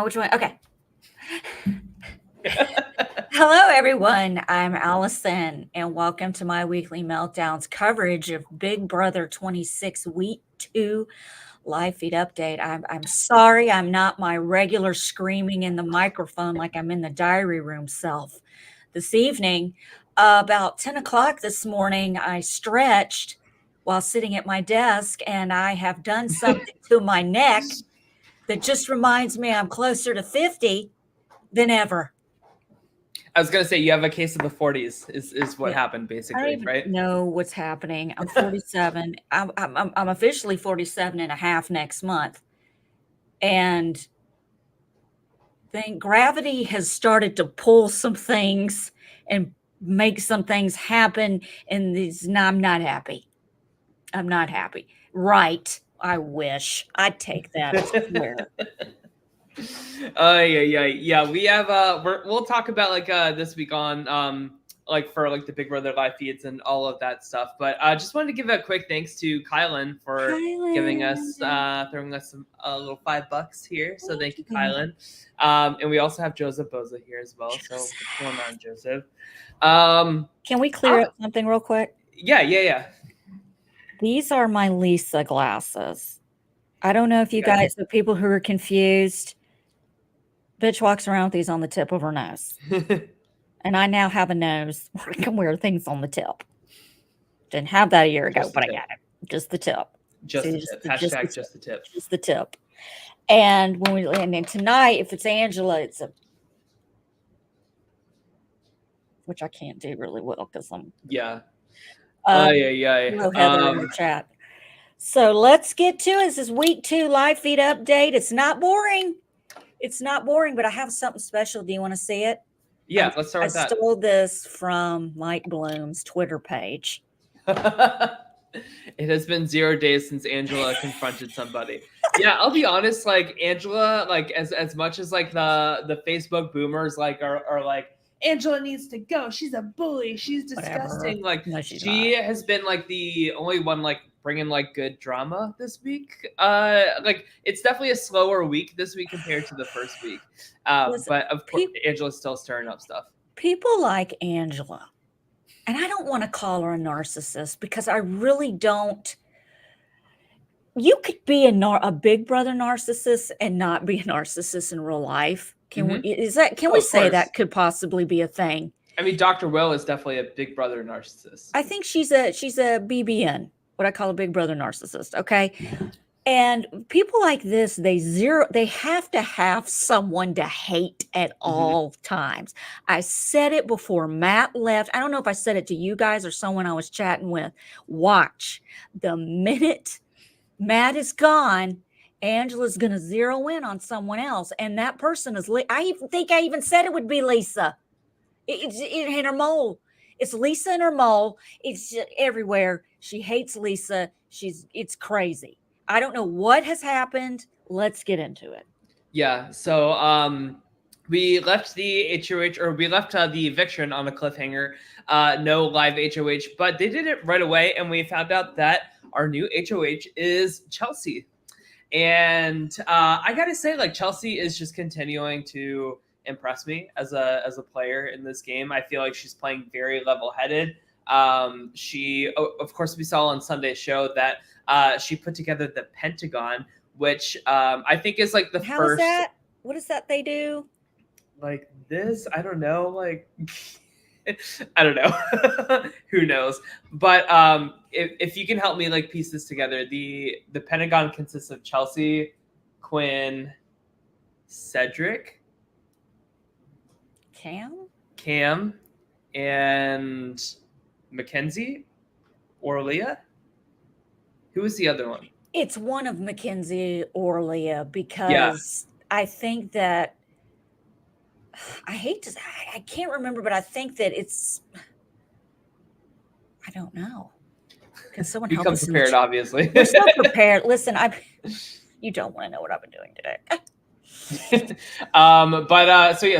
Which one? Okay. Hello, everyone. I'm Allison, and welcome to my weekly Meltdowns coverage of Big Brother 26 Week 2 live feed update. I'm sorry I'm not my regular screaming in the microphone like I'm in the diary room self. This evening, about 10 o'clock this morning, I stretched while sitting at my desk, and I have done something to my neck that just reminds me I'm closer to 50 than ever. I was going to say, you have a case of the 40s is what happened, I don't basically, even right? know what's happening. I'm 47. I'm officially 47 and a half next month. And then gravity has started to pull some things and make some things happen. And I'm not happy. I'm not happy. Right. I wish. I'd take that. I swear. Yeah. We have we'll talk about like this week on like for like the Big Brother live feeds and all of that stuff. But I just wanted to give a quick thanks to Kylan for giving us throwing us a little $5 here. So thank you, Kylan. And we also have Joseph Boza here as well. So what's going on, Joseph? Can we clear up something real quick? Yeah. These are my Lisa glasses. I don't know if you guys, the people who are confused, bitch walks around with these on the tip of her nose. And I now have a nose where I can wear things on the tip. Didn't have that a year ago, but I got it. Just the tip. Just the tip. Hashtag just the tip. Just the tip. And and then tonight, if it's Angela, it's a, which I can't do really well because I'm Hello, Heather in the chat. So let's get to it. This is week 2 live feed update. It's not boring. It's not boring, but I have something special. Do you want to see it? Yeah, let's start with that. I stole this from Mike Bloom's Twitter page. It has been 0 days since Angela confronted somebody. Yeah, I'll be honest, like Angela, like as much as like the Facebook boomers like are like, Angela needs to go. She's a bully. She's disgusting. Whatever. Like No, she has been like the only one like bringing like good drama this week. Like it's definitely a slower week this week compared to the first week. But of course, Angela's still stirring up stuff. People like Angela, and I don't want to call her a narcissist because I really don't. You could be a Big Brother narcissist and not be a narcissist in real life. Can we say that could possibly be a thing? I mean, Dr. Will is definitely a Big Brother narcissist. I think she's a BBN, what I call a Big Brother narcissist. Okay. And people like this, they have to have someone to hate at all times. I said it before Matt left. I don't know if I said it to you guys or someone I was chatting with. Watch. The minute Matt is gone, Angela's going to zero in on someone else. And that person is, I even said it would be Lisa. It's in her mole. It's Lisa and her mole. It's just everywhere. She hates Lisa. It's crazy. I don't know what has happened. Let's get into it. Yeah. So we left the HOH, or we left the eviction on a cliffhanger. No live HOH, but they did it right away, and we found out that our new HOH is Chelsie. And I gotta say, like, Chelsie is just continuing to impress me as a player in this game. I feel like she's playing very level-headed. Of course, we saw on Sunday's show that she put together the Pentagon, which I think is like the first. How is that? What is that they do? Like this? I don't know. Like, I don't know. Who knows? But if you can help me like piece this together, the Pentagon consists of Chelsie, Quinn, Cedric, Cam, and Mackenzie or Leah. Who is the other one? It's one of Mackenzie or Leah because I think that I can't remember, but I think that it's, I don't know. Can someone help us? Become prepared, obviously. We're so prepared. Listen, you don't want to know what I've been doing today.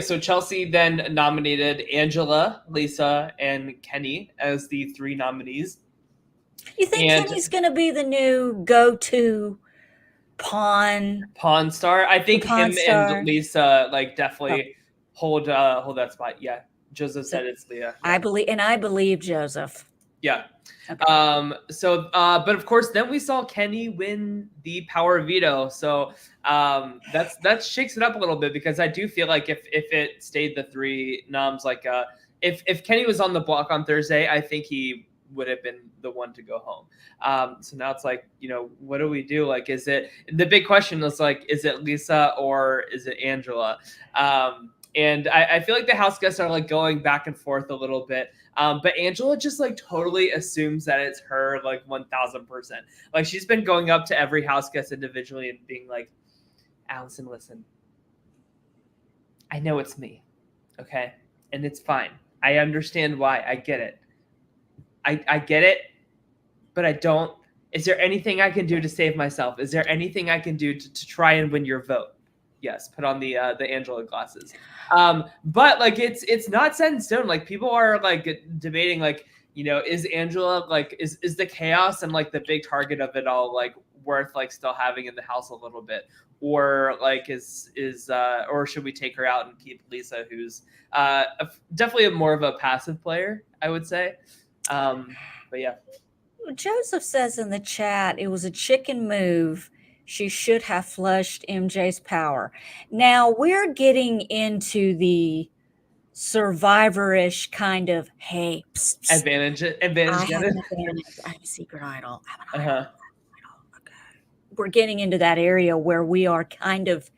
So Chelsie then nominated Angela, Lisa, and Kenny as the 3 nominees. You think Kenny's going to be the new go-to Pawn Star. I think Pawn him Star. and Lisa like definitely hold that spot. Yeah, Joseph said it's Leah. Yeah. I believe Joseph. Yeah. Okay. But of course, then we saw Kenny win the power veto. So that shakes it up a little bit, because I do feel like if it stayed the 3 noms, like if Kenny was on the block on Thursday, I think he would have been the one to go home. So now it's like, what do we do? Like, is it the big question is like, is it Lisa or is it Angela? And I feel like the house guests are like going back and forth a little bit. But Angela just like totally assumes that it's her, like 1000%. Like, she's been going up to every house guest individually and being like, Allison, listen, I know it's me. Okay. And it's fine. I understand why. I get it. I get it, but I don't. Is there anything I can do to save myself? Is there anything I can do to try and win your vote? Yes, put on the Angela glasses. But like it's not set in stone. Like, people are like debating, like, is Angela like is the chaos and like the big target of it all like worth like still having in the house a little bit, or like is or should we take her out and keep Lisa, who's definitely more of a passive player, I would say. But yeah. Joseph says in the chat, it was a chicken move. She should have flushed MJ's power. Now we're getting into the survivor-ish kind of, hey, psst, psst, Advantage. I have an advantage. I have a secret idol. I have an idol. Okay. We're getting into that area where we are kind of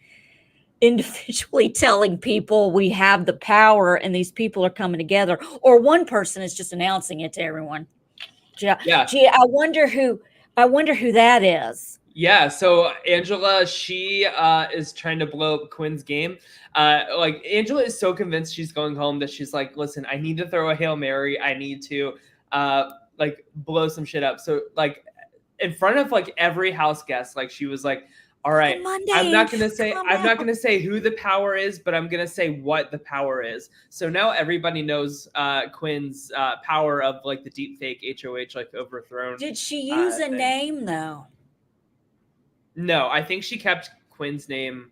individually telling people we have the power and these people are coming together, or one person is just announcing it to everyone. Yeah. Gee, I wonder who that is. Yeah, so Angela, she is trying to blow up Quinn's game. Like, Angela is so convinced she's going home that she's like, listen, I need to throw a Hail Mary. I need to like blow some shit up. So like in front of like every house guest, like she was like, all right, I'm not gonna say who the power is, but I'm gonna say what the power is. So now everybody knows Quinn's power of like the deep fake HOH like overthrown. Did she use a name though? No, I think she kept Quinn's name.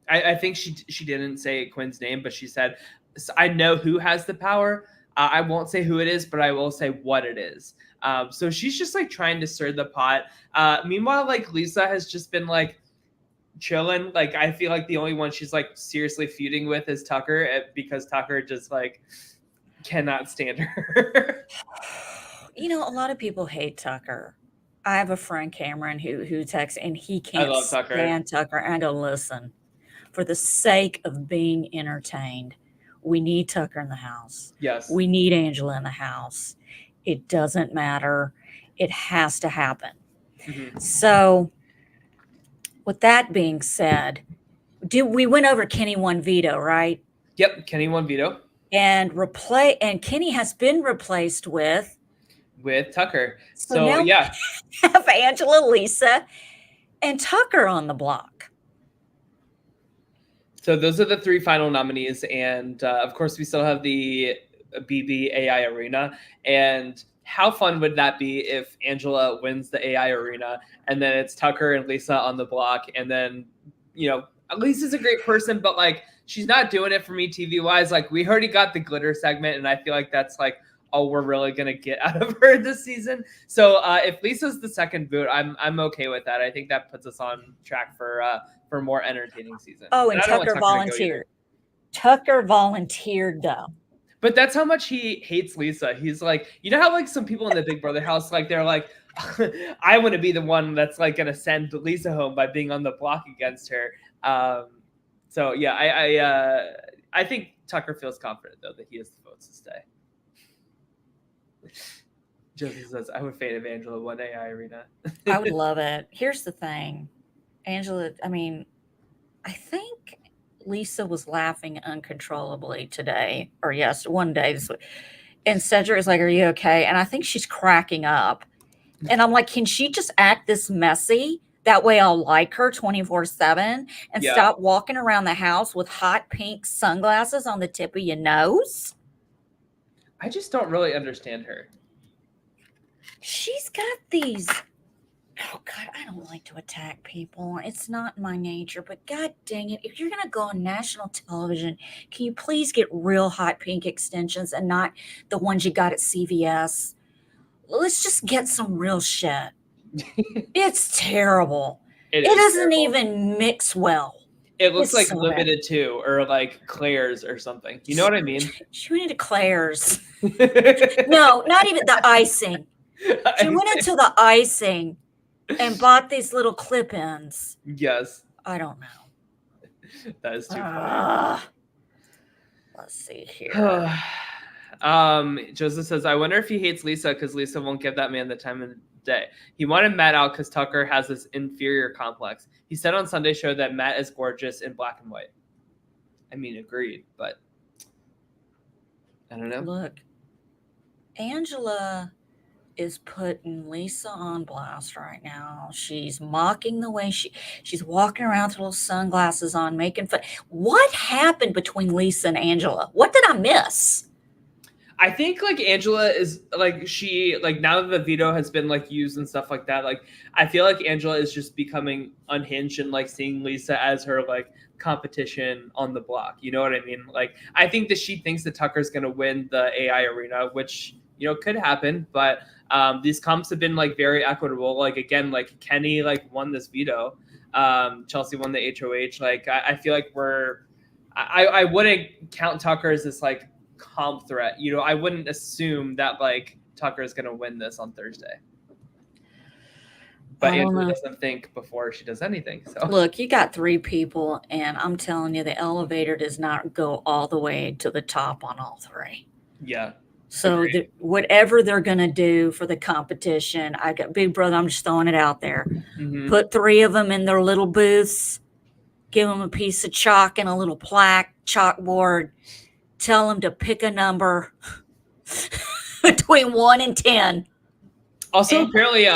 I think she didn't say Quinn's name, but she said, I know who has the power. I won't say who it is, but I will say what it is. So she's just like trying to stir the pot. Meanwhile, like Lisa has just been like chilling. Like, I feel like the only one she's like seriously feuding with is Tucker, because Tucker just like cannot stand her. A lot of people hate Tucker. I have a friend, Cameron, who texts, and he can't stand Tucker. And I go, listen, for the sake of being entertained, we need Tucker in the house. Yes. We need Angela in the house. It doesn't matter. It has to happen. Mm-hmm. So with that being said, we went over Kenny won veto, right? Yep, Kenny won veto. And Kenny has been replaced with Tucker. So now yeah. have Angela, Lisa, and Tucker on the block. So those are the 3 final nominees. And of course, we still have the BB AI Arena. And how fun would that be if Angela wins the AI Arena and then it's Tucker and Lisa on the block? And then, Lisa's a great person, but like, she's not doing it for me TV wise. Like, we already got the glitter segment, and I feel like that's like all we're really gonna get out of her this season. So if Lisa's the second boot, I'm okay with that. I think that puts us on track for a more entertaining season. Oh, and Tucker volunteered. Tucker volunteered though. But that's how much he hates Lisa. He's like, how like some people in the Big Brother house, like they're like, I want to be the one that's like gonna send Lisa home by being on the block against her. So yeah, I think Tucker feels confident though that he has the votes to stay. Joseph says, I would fade if Angela won AI Arena. I would love it. Here's the thing. Angela, I think Lisa was laughing uncontrollably today, or one day this week. And Cedric is like, are you okay? And I think she's cracking up. And I'm like, can she just act this messy? That way I'll like her 24/7 and stop walking around the house with hot pink sunglasses on the tip of your nose. I just don't really understand her. She's got these Oh God, I don't like to attack people. It's not my nature, but God dang it. If you're going to go on national television, can you please get real hot pink extensions and not the ones you got at CVS? Let's just get some real shit. It's terrible. It is doesn't terrible. even mix well. It looks It's like so Limited 2 or like Claire's or something. You know what I mean? She went into Claire's. No, not even the icing. She went into the icing and bought these little clip-ins. Yes. I don't know. That is too funny. Let's see here. Joseph says, I wonder if he hates Lisa because Lisa won't give that man the time of day. He wanted Matt out because Tucker has this inferior complex. He said on Sunday show that Matt is gorgeous in black and white. I mean, agreed, but I don't know. Look, Angela is putting Lisa on blast right now. She's mocking the way she's walking around with little sunglasses on, making fun. What happened between Lisa and Angela? What did I miss? I think like Angela is like she like now that the veto has been like used and stuff like that, like I feel like Angela is just becoming unhinged and like seeing Lisa as her like competition on the block. You know what I mean? Like I think that she thinks that Tucker's gonna win the AI arena, which you know could happen, but these comps have been like very equitable. Like again, like Kenny like won this veto. Chelsie won the HOH. Like I feel like I wouldn't count Tucker as this like comp threat. You know, I wouldn't assume that like Tucker is going to win this on Thursday. But Angela doesn't think before she does anything. So look, you got 3 people, and I'm telling you, the elevator does not go all the way to the top on all 3. Yeah. So whatever they're going to do for the competition, I got Big Brother. I'm just throwing it out there. Mm-hmm. Put 3 of them in their little booths. Give them a piece of chalk and a little plaque, chalkboard. Tell them to pick a number between 1 and 10. Also, apparently,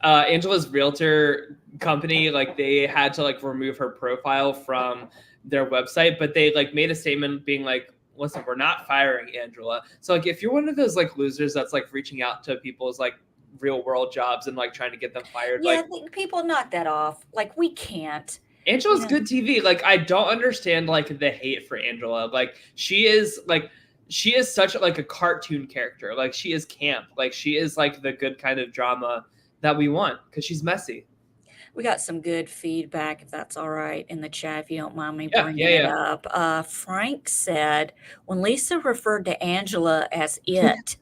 Angela's realtor company, like they had to like remove her profile from their website, but they like made a statement being like, listen, we're not firing Angela. So like if you're one of those like losers that's like reaching out to people's like real world jobs and like trying to get them fired, Yeah, like people knock that off. Like we can't. Angela's good TV. Like I don't understand like the hate for Angela. Like she is such like a cartoon character. Like she is camp. Like she is like the good kind of drama that we want because she's messy. We got some good feedback, if that's all right, in the chat, if you don't mind me bringing it up. Frank said, when Lisa referred to Angela as it,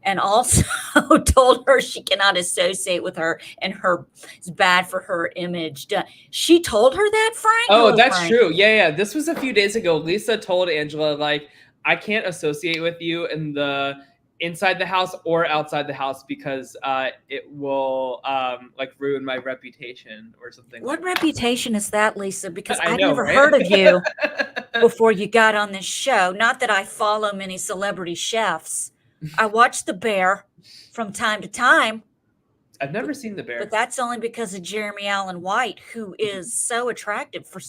and also told her she cannot associate with her and it's bad for her image. She told her that, Frank? Oh, that's true. Yeah. This was a few days ago. Lisa told Angela, like, I can't associate with you in the inside the house or outside the house because it will like ruin my reputation or something. What reputation is that, Lisa? Because I I've know, never right? heard of you before you got on this show. Not that I follow many celebrity chefs. I watch The Bear from time to time. I've never seen The Bear. But that's only because of Jeremy Allen White, who is so attractive for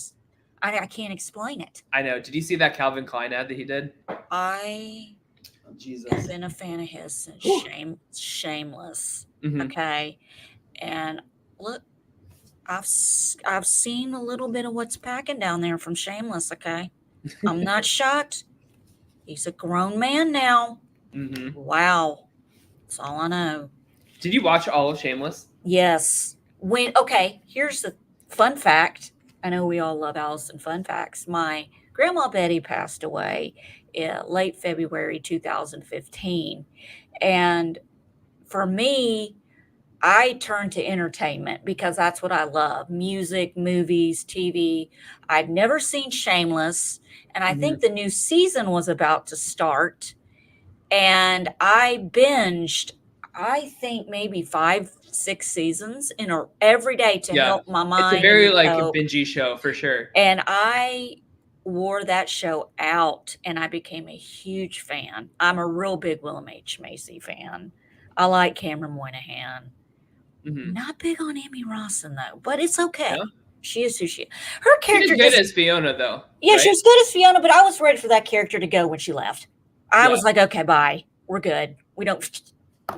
I can't explain it. I know. Did you see that Calvin Klein ad that he did? Jesus. I've been a fan of his since Shameless. Mm-hmm. Okay. And look, I've seen a little bit of what's packing down there from Shameless. Okay. I'm not shocked. He's a grown man now. Mm-hmm. Wow. That's all I know. Did you watch all of Shameless? Yes. Here's the fun fact. I know we all love Allison fun facts. My grandma Betty passed away in late February 2015. And for me, I turned to entertainment because that's what I love. Music, movies, TV. I'd never seen Shameless. And I think the new season was about to start. And I binged, I think maybe 5-6 seasons every day to help my mind. It's a very like a bingey show for sure. And I wore that show out and I became a huge fan. I'm a real big William H. Macy fan. I like Cameron Moynihan. Mm-hmm. Not big on Amy Rawson though, but it's okay. Yeah. She is who she is. Her character is good as Fiona though. Yeah, right? She was good as Fiona, but I was ready for that character to go when she left. I was like, okay, bye. We're good. We're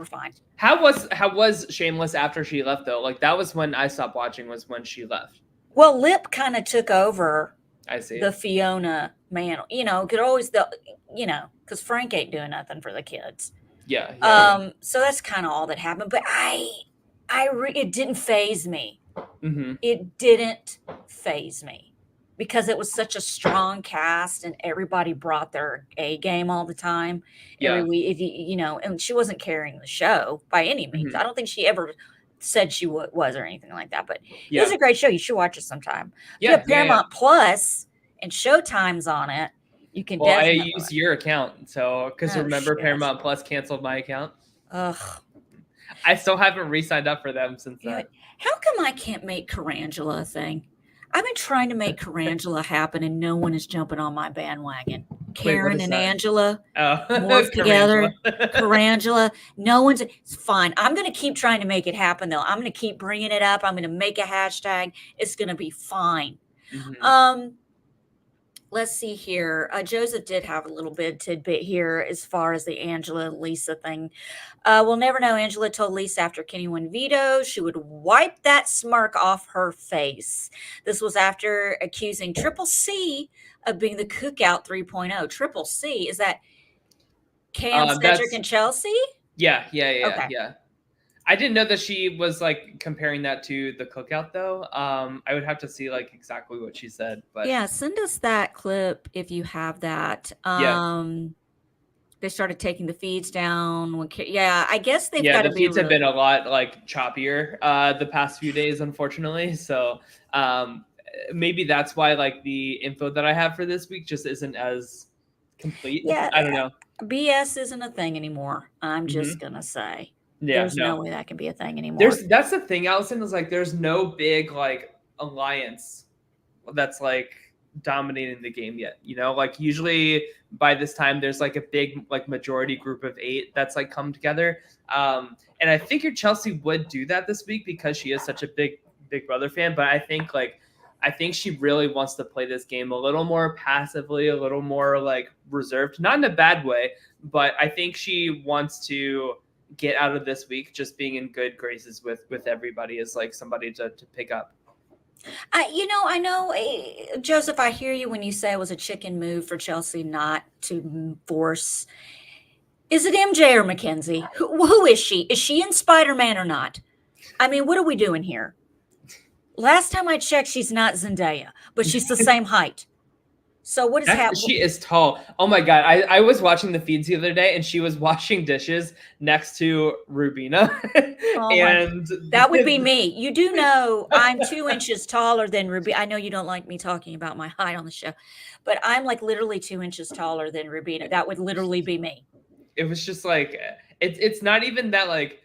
fine. How was Shameless after she left though? Like that was when I stopped watching. Was when she left. Well, Lip kind of took over I see. the Fiona mantle. Because Frank ain't doing nothing for the kids. Yeah. So that's kind of all that happened. But it didn't phase me. Mm-hmm. It didn't phase me because it was such a strong cast and everybody brought their A game all the time. Yeah. Every week, and she wasn't carrying the show by any means. Mhm. I don't think she ever said she was or anything like that. But Yeah. it was a great show. You should watch it sometime. Yeah. Paramount Plus and Showtime's on it. You can Well, I definitely use your account, so because remember shit. Paramount Plus canceled my account. Ugh. I still haven't re-signed up for them since then. How come I can't make Carangela a thing? I've been trying to make Carangela happen, and no one is jumping on my bandwagon. Karen and Angela morph together. Carangela. No one's. It's fine. I'm going to keep trying to make it happen, though. I'm going to keep bringing it up. I'm going to make a hashtag. It's going to be fine. Mm-hmm. Let's see here. Joseph did have a little bit tidbit here as far as the Angela Lisa thing. We'll never know. Angela told Lisa after Kenny won veto, she would wipe that smirk off her face. This was after accusing Triple C of being the cookout 3.0. Triple C, is that Cam, Cedric, and Chelsie? Yeah. Okay. Yeah. I didn't know that she was like comparing that to the cookout though. I would have to see like exactly what she said, but yeah, send us that clip if you have that. They started taking the feeds down. I guess they've got to be. The feeds have been a lot like choppier the past few days, unfortunately. So maybe that's why like the info that I have for this week just isn't as complete. Yeah, I don't know. BS isn't a thing anymore. I'm just gonna say. Yeah, there's no way that can be a thing anymore. That's the thing, Allison, is like there's no big like alliance that's like dominating the game yet. Like usually by this time there's like a big like majority group of 8 that's like come together. And I figured Chelsie would do that this week because she is such a big Brother fan. But I think she really wants to play this game a little more passively, a little more like reserved, not in a bad way, but I think she wants to get out of this week just being in good graces with everybody is like somebody to pick up. I know, Joseph, I hear you when you say it was a chicken move for Chelsie not to force. Is it MJ or Mackenzie? Who is she? Is she in Spider-Man or not? I mean, what are we doing here? Last time I checked, she's not Zendaya, but she's the same height. So what is happening? She is tall. Oh my God. I was watching the feeds the other day and she was washing dishes next to Rubina. And that would be me. You do know I'm 2 inches taller than Rubina. I know you don't like me talking about my height on the show, but I'm like literally 2 inches taller than Rubina. That would literally be me. It was just like, it's not even that like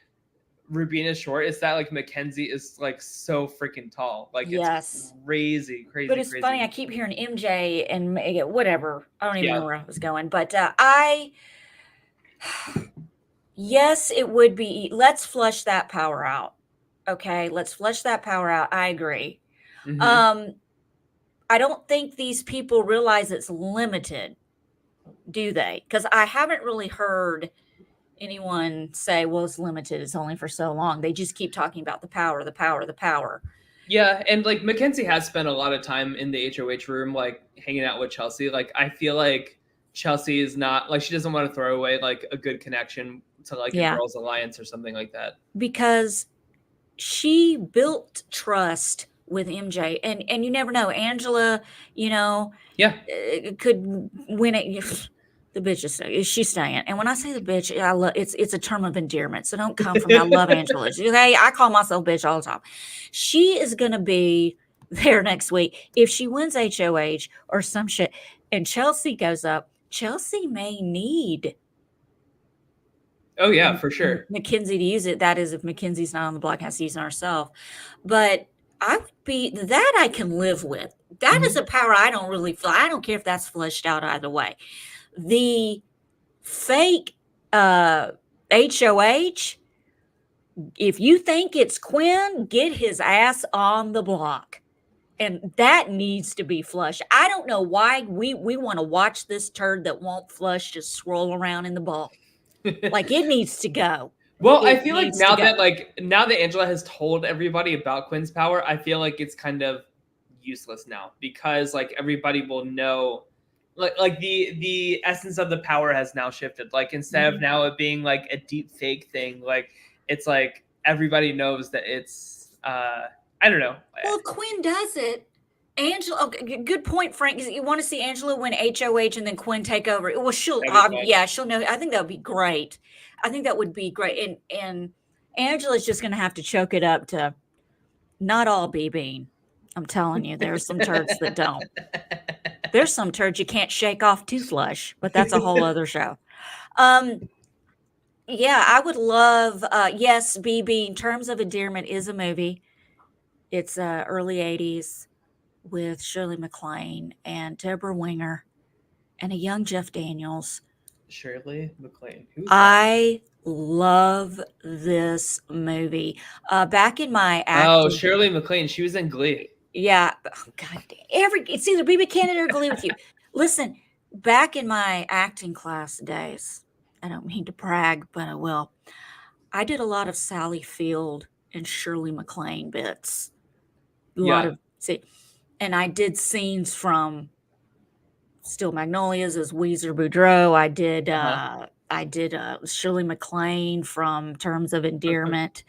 Rubina's short, it's that like Mackenzie is like so freaking tall. Like it's crazy. But it's funny, I keep hearing MJ and whatever. I don't even know where I was going. But yes, it would be. Let's flush that power out. Okay, let's flush that power out. I agree. Mm-hmm. I don't think these people realize it's limited, do they? Because I haven't really heard anyone say, well, it's limited, it's only for so long. They just keep talking about the power. Yeah, and like Mackenzie has spent a lot of time in the HOH room like hanging out with Chelsie. Like I feel like Chelsie is not like, she doesn't want to throw away like a good connection to like a girls alliance or something like that, because she built trust with MJ, and you never know, Angela could win it. The bitch is she's staying. And when I say the bitch, I love it's a term of endearment. So don't come from I love Angela. Okay. I call myself bitch all the time. She is gonna be there next week. If she wins HOH or some shit and Chelsie goes up, Chelsie may need for sure Mackenzie to use it. That is if Mackenzie's not on the block, has to use it herself. But I would be that I can live with. That is a power I don't really feel. I don't care if that's flushed out either way. The fake HOH, if you think it's Quinn, get his ass on the block. And that needs to be flushed. I don't know why we want to watch this turd that won't flush just swirl around in the ball. Like it needs to go. Well, I it feel like needs to go. now that Angela has told everybody about Quinn's power, I feel like it's kind of useless now because like everybody will know like the essence of the power has now shifted. Like instead of now it being like a deep fake thing, like it's like everybody knows that it's I don't know. Well, if Quinn does it, Angela. Okay, good point, Frank. 'Cause you want to see Angela win HOH and then Quinn take over. Well, she'll, That'd be fun. yeah, she'll know. I think that would be great. I think that would be great. And Angela's just going to have to choke it up to not all B-Bean. I'm telling you, there's some turds that don't. There's some turds you can't shake off too flush, but that's a whole other show. Yeah, I would love. Yes, B-Bean. Terms of Endearment is a movie. It's early '80s with Shirley MacLaine and Deborah Winger and a young Jeff Daniels. Shirley MacLaine. Who's I love this movie. Back in my Oh, Shirley MacLaine. She was in Glee. Yeah. Oh, God, it's either BB Candidate or Glee with you. Listen, back in my acting class days, I don't mean to brag, but I will. I did a lot of Sally Field and Shirley MacLaine bits. And I did scenes from Still Magnolias as Weezer Boudreaux. I did Shirley MacLaine from Terms of Endearment.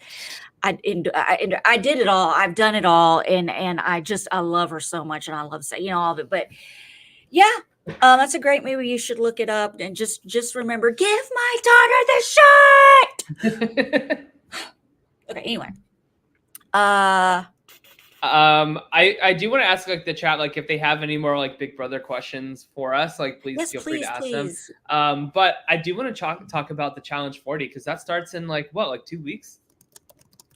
I did it all. I've done it all, and I love her so much, and I love all of it. But yeah, that's a great movie. You should look it up, and just remember, give my daughter the shot. Okay. Anyway, I do want to ask like the chat, like if they have any more like Big Brother questions for us, like please feel free to ask them. But I do want to talk about the Challenge 40 because that starts in like 2 weeks.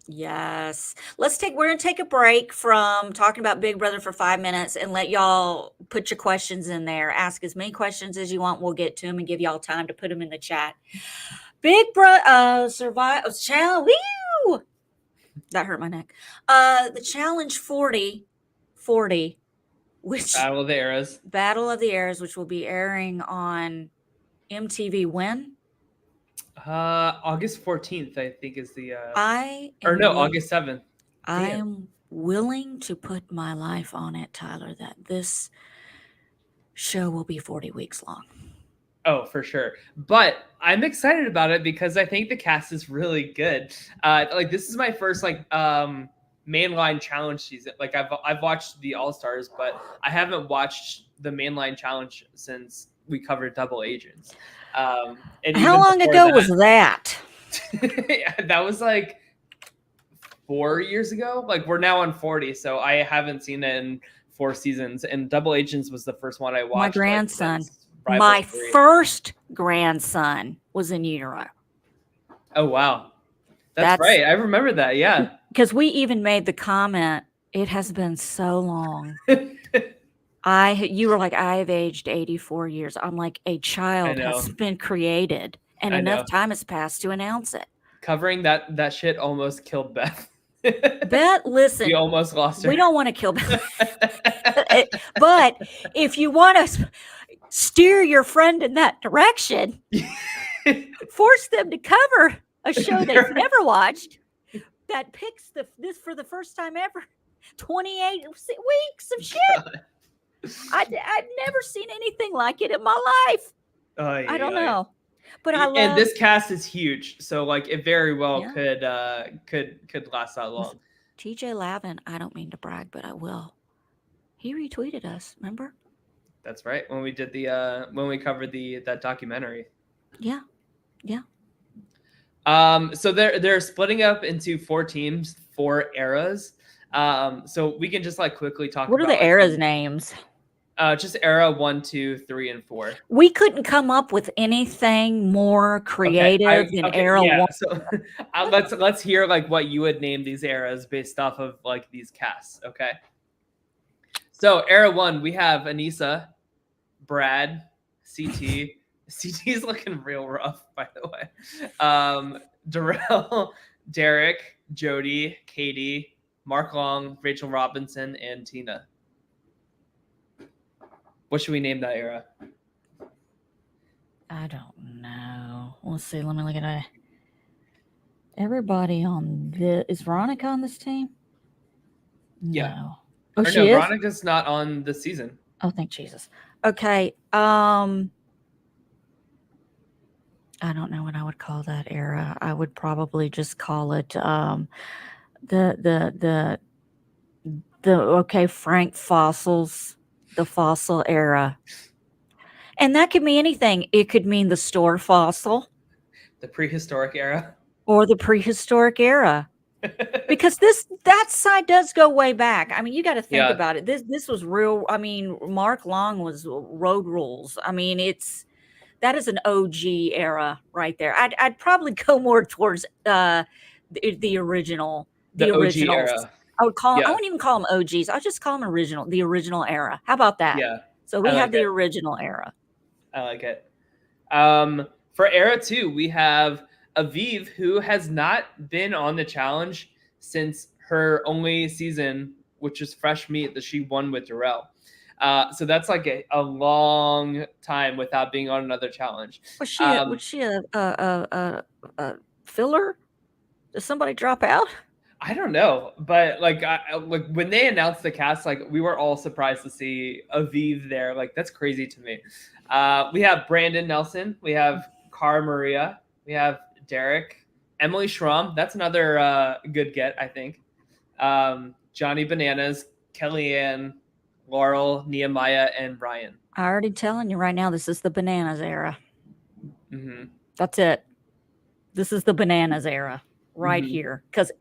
Yes. We're going to take a break from talking about Big Brother for 5 minutes and let y'all put your questions in there. Ask as many questions as you want. We'll get to them and give y'all time to put them in the chat. Big Brother Challenge. Woo! That hurt my neck. The Challenge 40, which Battle of the Eras, which will be airing on MTV when? August 14th, I think is the August 7th. I am willing to put my life on it, Tyler, that this show will be 40 weeks long. Oh, for sure. But I'm excited about it because I think the cast is really good. Like this is my first mainline challenge season. Like I've watched the All-Stars, but I haven't watched the mainline challenge since we covered Double Agents. And how long ago was that? That was like 4 years ago. Like we're now on 40, so I haven't seen it in 4 seasons. And Double Agents was the first one I watched. My grandson. My first grandson was in utero. Oh, wow. That's right. I remember that. Yeah. Because we even made the comment, it has been so long. You were like, I have aged 84 years. I'm like, a child has been created and enough time has passed to announce it. Covering that shit almost killed Beth. Beth, listen. We almost lost her. We don't want to kill Beth. But if you want to steer your friend in that direction, force them to cover a show they've never watched that picks this for the first time ever. 28 weeks of shit. I've never seen anything like it in my life. I don't know. But and this cast is huge, so like it very well could last that long. TJ Lavin, I don't mean to brag, but I will. He retweeted us, remember? That's right. When we did when we covered that documentary. Yeah. So they're splitting up into 4 teams, 4 eras. So we can just like quickly talk. What are the eras names? Just era 1, 2, 3, and 4. We couldn't come up with anything more creative than era 1. So let's hear like what you would name these eras based off of like these casts. Okay. So era 1, we have Anissa, Brad, CT. CT's looking real rough, by the way. Darrell, Derek, Jody, Katie, Mark Long, Rachel Robinson, and Tina. What should we name that era? I don't know. Let's see. Let me look at it. Everybody on the is Veronica on this team? No. Yeah. Oh, Or she no, is? Veronica's not on the season. Oh, thank Jesus. Okay. I don't know what I would call that era. I would probably just call it the okay, Frank Fossils, the fossil era. And that could mean anything. It could mean the store fossil The prehistoric era. or the prehistoric era. Because that side does go way back. I mean, you got to think Yeah. about it. This was real. I mean, Mark Long was Road Rules. I mean, that is an OG era right there. I'd probably go more towards the original, The OG originals. era. I would call. I Yeah. wouldn't even call them OGs. I'll just call them original. The original era. How about that? Yeah. So we I have like the it. original era. I like it. For era 2, we have Aviv, who has not been on the challenge since her only season, which is fresh meat that she won with Darrell. So that's like a long time without being on another challenge. Was she a filler? Did somebody drop out? I don't know, but like when they announced the cast, like we were all surprised to see Aviv there. Like that's crazy to me. We have Brandon Nelson, we have Cara Maria, we have Derek, Emily Schramm. That's another good get, I think. Johnny Bananas, Kellyanne, Laurel, Nehemiah, and Ryan. I already telling you right now, this is the bananas era. Mm-hmm. That's it. This is the bananas era right Mhm. here. Because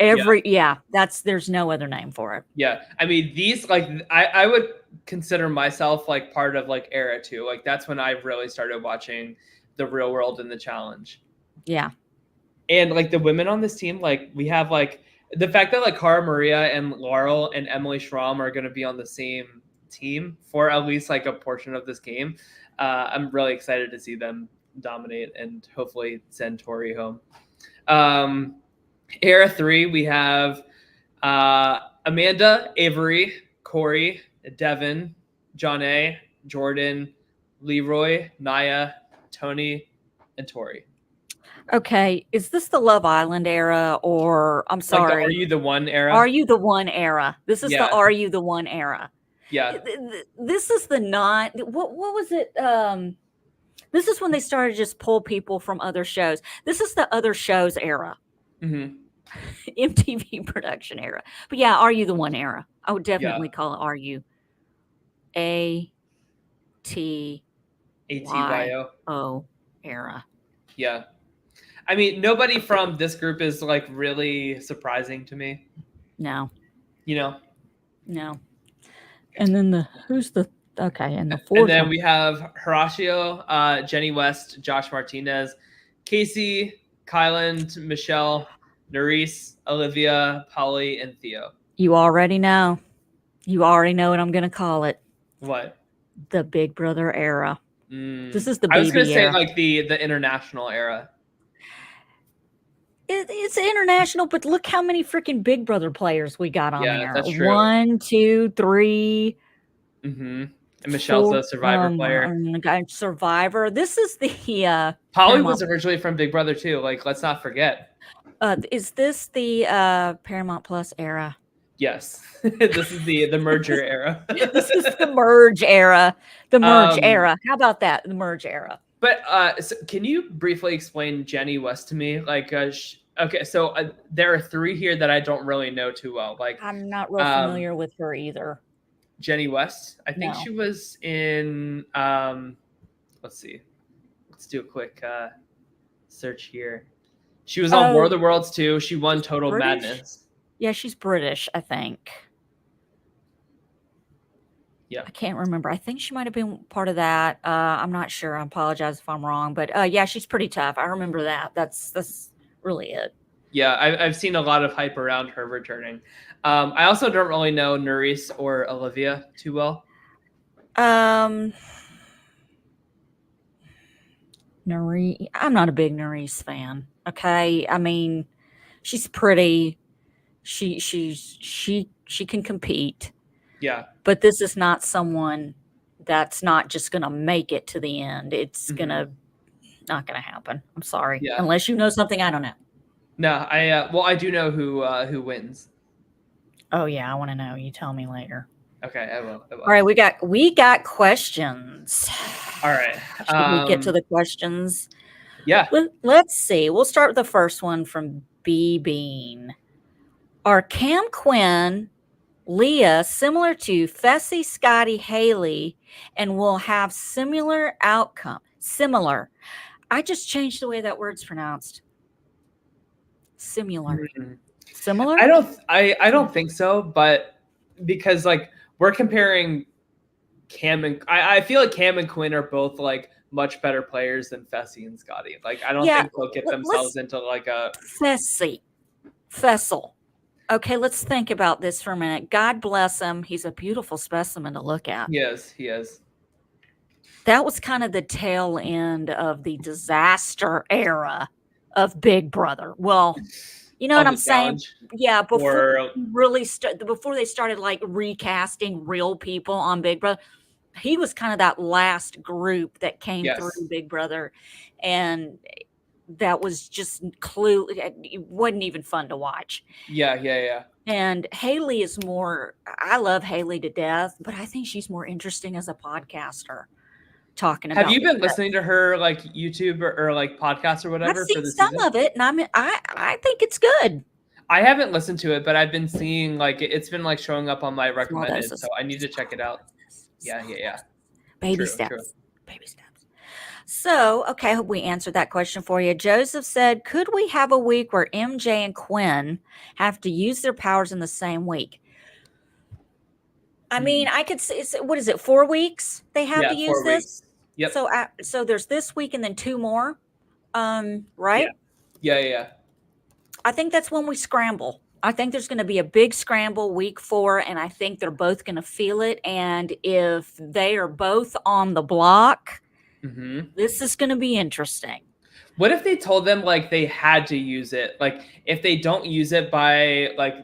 there's no other name for it. Yeah, I mean these like I would consider myself like part of like era 2. Like that's when I really started watching the Real World and the Challenge. Yeah. And like the women on this team, like we have like the fact that like Cara Maria and Laurel and Emily Schramm are going to be on the same team for at least like a portion of this game. I'm really excited to see them dominate and hopefully send Tori home. Era 3, we have Amanda, Avery, Corey, Devin, John A, Jordan, Leroy, Naya, Tony, and Tori. Okay. Is this the Love Island era or I'm sorry? Like Are You the One era? Are You the One era? This is the Are You the One era. Yeah. This is the not what was it? This is when they started to just pull people from other shows. This is the other shows era. Mm-hmm. MTV production era. But yeah, Are You the One era? I would definitely call it Are You. ATYO era. Yeah. I mean, nobody from this group is like really surprising to me. No. You know? No. And then and the fourth. And then we have Horacio, Jenny West, Josh Martinez, Casey, Kyland, Michelle, Nerys, Olivia, Polly, and Theo. You already know. You already know what I'm going to call it. What? The Big Brother era. This is the BB I was going to say era. like the international era. It's international, but look how many freaking Big Brother players we got on there. That's true. 1, 2, 3. Mm-hmm. And Michelle's a Survivor player. Survivor. This is the Polly was originally from Big Brother too. Like, let's not forget. Is this the Paramount Plus era? Yes. This is the merger era. This is the merge era. The merge era. How about that? The merge era. But so can you briefly explain Jenny West to me? Like, okay, so there are 3 here that I don't really know too well. Like, I'm not real familiar with her either. Jenny West. I think she was in. Let's see. Let's do a quick search here. She was on War of the Worlds too. She won Total Madness. Yeah, she's British, I think. Yeah. I can't remember. I think she might have been part of that. I'm not sure. I apologize if I'm wrong. But yeah, she's pretty tough. I remember that. That's really it. Yeah, I've seen a lot of hype around her returning. I also don't really know Nerys or Olivia too well. Nerys. I'm not a big Nerys fan. Okay, I mean, she's pretty. She can compete. Yeah. But this is not someone that's not just going to make it to the end. It's not going to happen. I'm sorry. Yeah. Unless you know something I don't know. No, I do know who wins. Oh yeah, I want to know. You tell me later. Okay, I will. All right, we got questions. All right. Should we get to the questions? Yeah. Let's see. We'll start with the first one from B Bean. Are Cam Quinn, Leah similar to Fessy, Scotty, Haley, and will have similar outcome? Similar. I just changed the way that word's pronounced. Similar. Mm. Similar? I don't think so, but because like we're comparing Cam and I feel like Cam and Quinn are both like much better players than Fessy and Scotty. Like I don't think they'll get themselves into like a Fessel. Okay, let's think about this for a minute. God bless him. He's a beautiful specimen to look at. He is. That was kind of the tail end of the disaster era of Big Brother. Well, you know what I'm saying? Yeah, before they started like recasting real people on Big Brother, he was kind of that last group that came through Big Brother, and that was just it wasn't even fun to watch. Yeah. And Haley is more, I love Haley to death, but I think she's more interesting as a podcaster. Talking about. Have you been listening to her like YouTube or like podcast or whatever? I've seen some of it, and I think it's good. I haven't listened to it, but I've been seeing like it's been like showing up on my recommended, so I need to check it out. Yeah. Baby steps. So, okay, I hope we answered that question for you. Joseph said, could we have a week where MJ and Quinn have to use their powers in the same week? I mean, I could say, what is it, 4 weeks they have to use this? Yep. So there's this week and then 2 more, right? Yeah. I think that's when we scramble. I think there's going to be a big scramble week 4, and I think they're both going to feel it. And if they are both on the block, this is going to be interesting. What if they told them like they had to use it? Like if they don't use it by like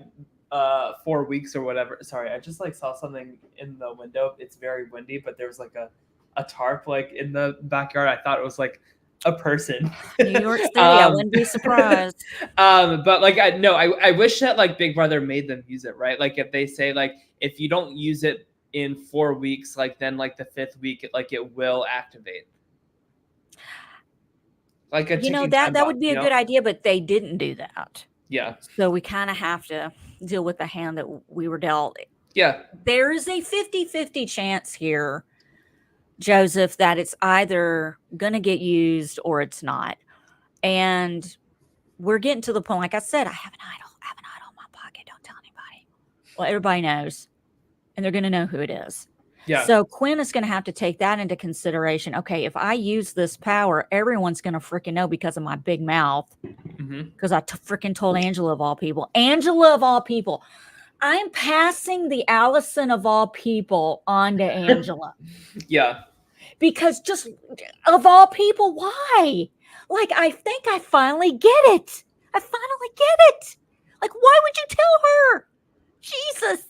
4 weeks or whatever. Sorry, I just like saw something in the window. It's very windy, but there was like a tarp like in the backyard. I thought it was like a person. New York City, I wouldn't be surprised. But like I wish that like Big Brother made them use it, right? Like if they say like if you don't use it in 4 weeks, like then like the 5th week it will activate. Like that would be a good idea, but they didn't do that. Yeah. So we kind of have to deal with the hand that we were dealt. Yeah. There is a 50-50 chance here, Joseph, that it's either going to get used or it's not. And we're getting to the point, like I said, I have an idol in my pocket. Don't tell anybody. Well, everybody knows, and they're going to know who it is. Yeah. So Quinn is going to have to take that into consideration. Okay, if I use this power, everyone's going to freaking know because of my big mouth. Because I freaking told Angela of all people. Angela of all people. I'm passing the Allison of all people on to Angela. Yeah. Because just of all people, why? Like, I think I finally get it. Like, why would you tell her? Jesus.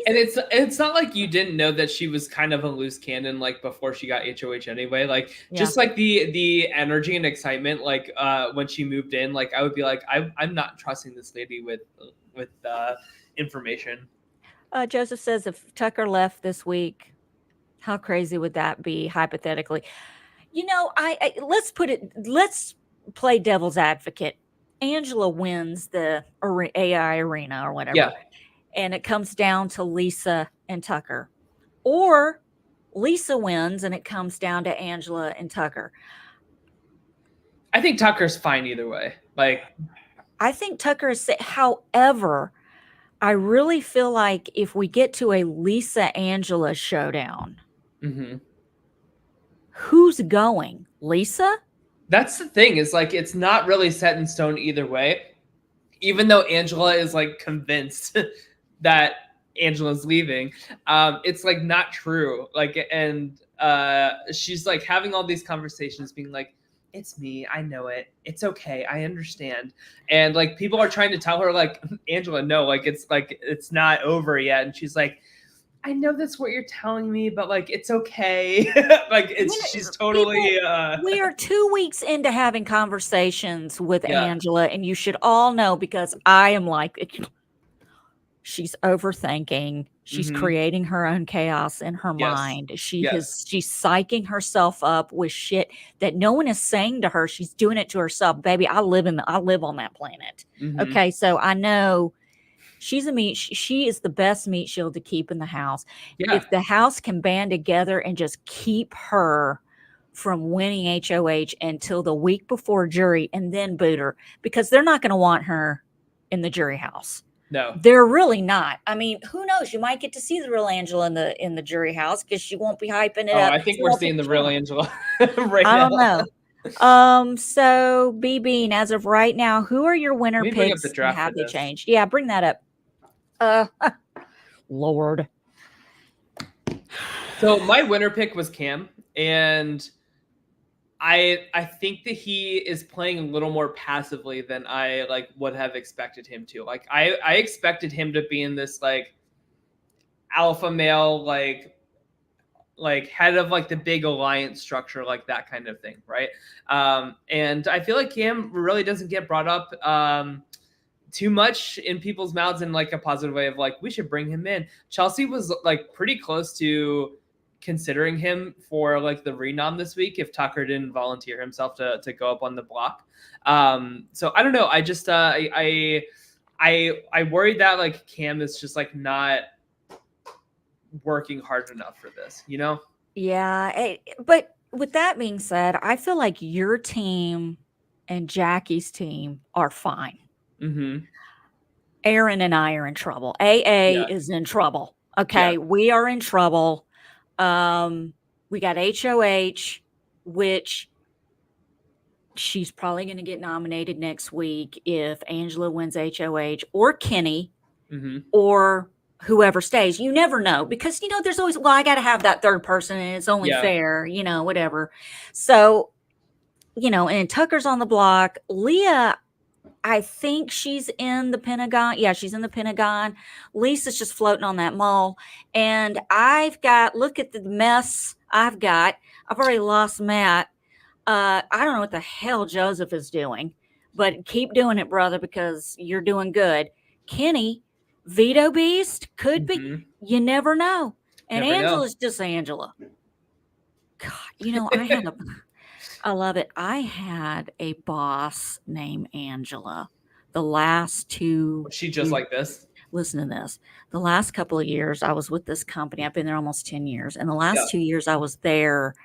And it's not like you didn't know that she was kind of a loose cannon like before she got HOH anyway. Like just like the energy and excitement, like when she moved in, like I would be like, I'm not trusting this lady with information. Joseph says if Tucker left this week, how crazy would that be hypothetically? You know, let's play devil's advocate. Angela wins the AI arena or whatever. Yeah. And it comes down to Lisa and Tucker. Or Lisa wins and it comes down to Angela and Tucker. I think Tucker's fine either way. Like, I think Tucker is, however, I really feel like if we get to a Lisa-Angela showdown, who's going? Lisa? That's the thing, is like it's not really set in stone either way. Even though Angela is like convinced that Angela's leaving, it's like not true. Like, and she's like having all these conversations being like, it's me, I know it, it's okay, I understand. And like people are trying to tell her like, Angela, no, like it's not over yet. And she's like, I know that's what you're telling me, but like it's okay. Like she's totally we are 2 weeks into having conversations with Yeah. Angela, and you should all know, because I am like, she's overthinking. She's creating her own chaos in her mind. She's psyching herself up with shit that no one is saying to her. She's doing it to herself. Baby, I live on that planet. Okay, so I know she's she is the best meat shield to keep in the house. Yeah. If the house can band together and just keep her from winning HOH until the week before jury, and then boot her, because they're not going to want her in the jury house. No, they're really not. I mean, who knows? You might get to see the real Angela in the jury house, because she won't be hyping it up. I think we're seeing the real Angela right I now. don't know. So BB, as of right now, who are your winner picks? Have they changed? Yeah, bring that up. Lord. So my winner pick was Cam, and I think that he is playing a little more passively than I like would have expected him to. Like I expected him to be in this like alpha male, like head of like the big alliance structure, like that kind of thing, right? And I feel like Cam really doesn't get brought up too much in people's mouths in like a positive way of like, we should bring him in. Chelsie was like pretty close to considering him for like the renom this week if Tucker didn't volunteer himself to go up on the block. So I don't know. I just I worried that like Cam is just like not working hard enough for this, you know? Yeah, but with that being said, I feel like your team and Jackie's team are fine. Aaron and I are in trouble. AA is in trouble. Okay, we are in trouble. We got HOH, which she's probably going to get nominated next week if Angela wins HOH, or Kenny, or whoever stays. You never know, because there's always, well, I got to have that third person, and it's only fair, whatever. So, and Tucker's on the block. Leah, I think she's in the Pentagon. Yeah, she's in the Pentagon. Lisa's just floating on that mole. And look at the mess I've got. I've already lost Matt. I don't know what the hell Joseph is doing, but keep doing it, brother, because you're doing good. Kenny, Veto Beast, could be. You never know. And Angela's just Angela. God, I love it. I had a boss named Angela. The last two. Was she just like this? Listen to this. The last couple of years I was with this company. I've been there almost 10 years. And the last 2 years I was there,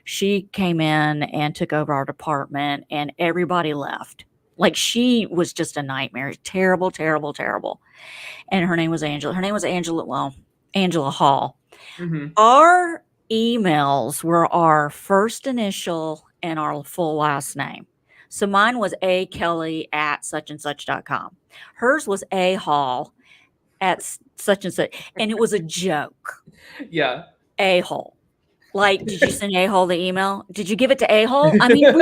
she came in and took over our department, and everybody left. Like, she was just a nightmare. Terrible, terrible, terrible. And her name was Angela. Angela Hall. Our emails were our first initial and our full last name. So mine was akelly@suchandsuch.com. Hers was ahall at such and such. And it was a joke. Yeah. A-hole. Like, did you send A-hole the email? Did you give it to A-hole? I mean,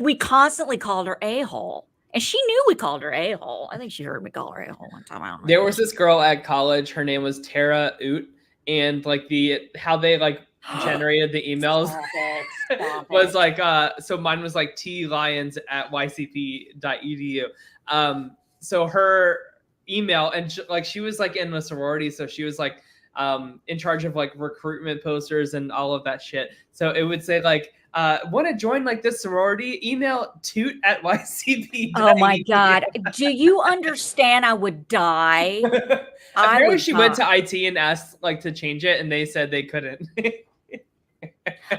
we constantly called her A-hole. And she knew we called her A-hole. I think she heard me call her A-hole one time. I don't know. There was this girl at college. Her name was Tara Oot. And like how they like generated the emails Stop was like so mine was like tlions@ycp.edu. So her email, and she was like in a sorority, so she was like in charge of like recruitment posters and all of that shit. So it would say like want to join like this sorority, email toot@ycp. Oh my God. Do you understand? I would die. Apparently she went to IT and asked like to change it, and they said they couldn't.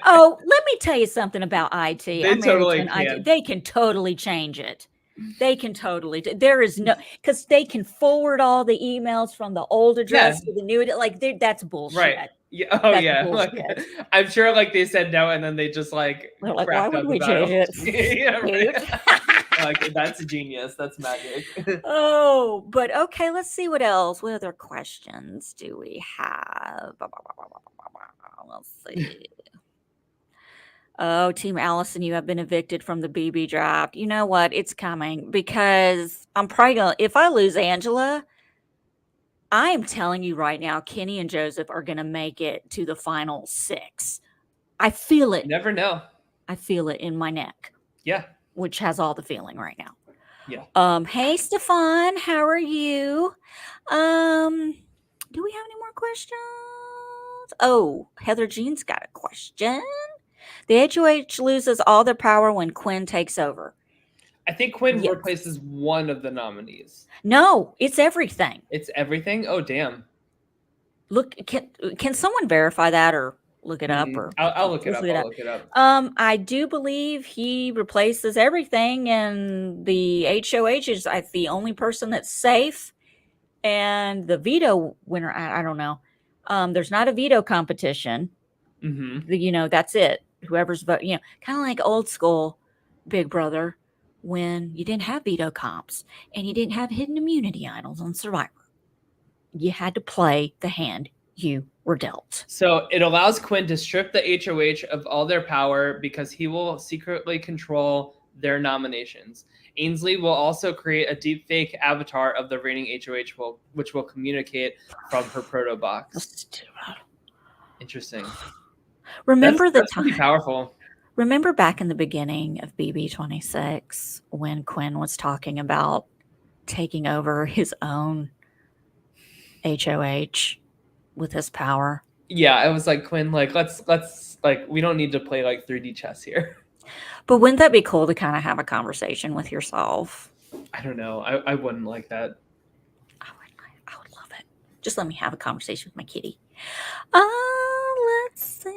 Oh, let me tell you something about IT. They totally can. They can totally change it. They can totally. There is no, because they can forward all the emails from the old address to the new. Like, that's bullshit. Right. Yeah. Oh, yeah. Like, I'm sure like they said no, and then they just like, why would we change it? Yeah, right. Like, that's genius. That's magic. Oh, but okay. Let's see what else. What other questions do we have? Let's see. Oh, Team Allison, you have been evicted from the BB draft. You know what? It's coming, because I'm probably going to, if I lose Angela, I am telling you right now, Kenny and Joseph are going to make it to the final 6. I feel it. You never know. I feel it in my neck. Yeah. Which has all the feeling right now. Yeah. Hey, Stefan, how are you? Do we have any more questions? Oh, Heather Jean's got a question. The HOH loses all their power when Quinn takes over. I think Quinn Yes. replaces one of the nominees. No, it's everything. It's everything? Oh, damn. Look, can someone verify that or look it up? Or I'll look it up. I'll look it up. I do believe he replaces everything, and the HOH is the only person that's safe. And the veto winner, I don't know. There's not a veto competition. That's it. Whoever's vote, kind of like old school Big Brother, when you didn't have veto comps and you didn't have hidden immunity idols on Survivor. You had to play the hand you were dealt. So it allows Quinn to strip the HOH of all their power because he will secretly control their nominations. Ainsley will also create a deepfake avatar of the reigning HOH, which will communicate from her proto box. Interesting. Remember that's pretty powerful. Remember back in the beginning of BB26 when Quinn was talking about taking over his own HOH with his power? Yeah, I was like, Quinn, like let's like we don't need to play like 3D chess here. But wouldn't that be cool to kind of have a conversation with yourself? I don't know. I wouldn't like that. I would love it. Just let me have a conversation with my kitty. Let's see.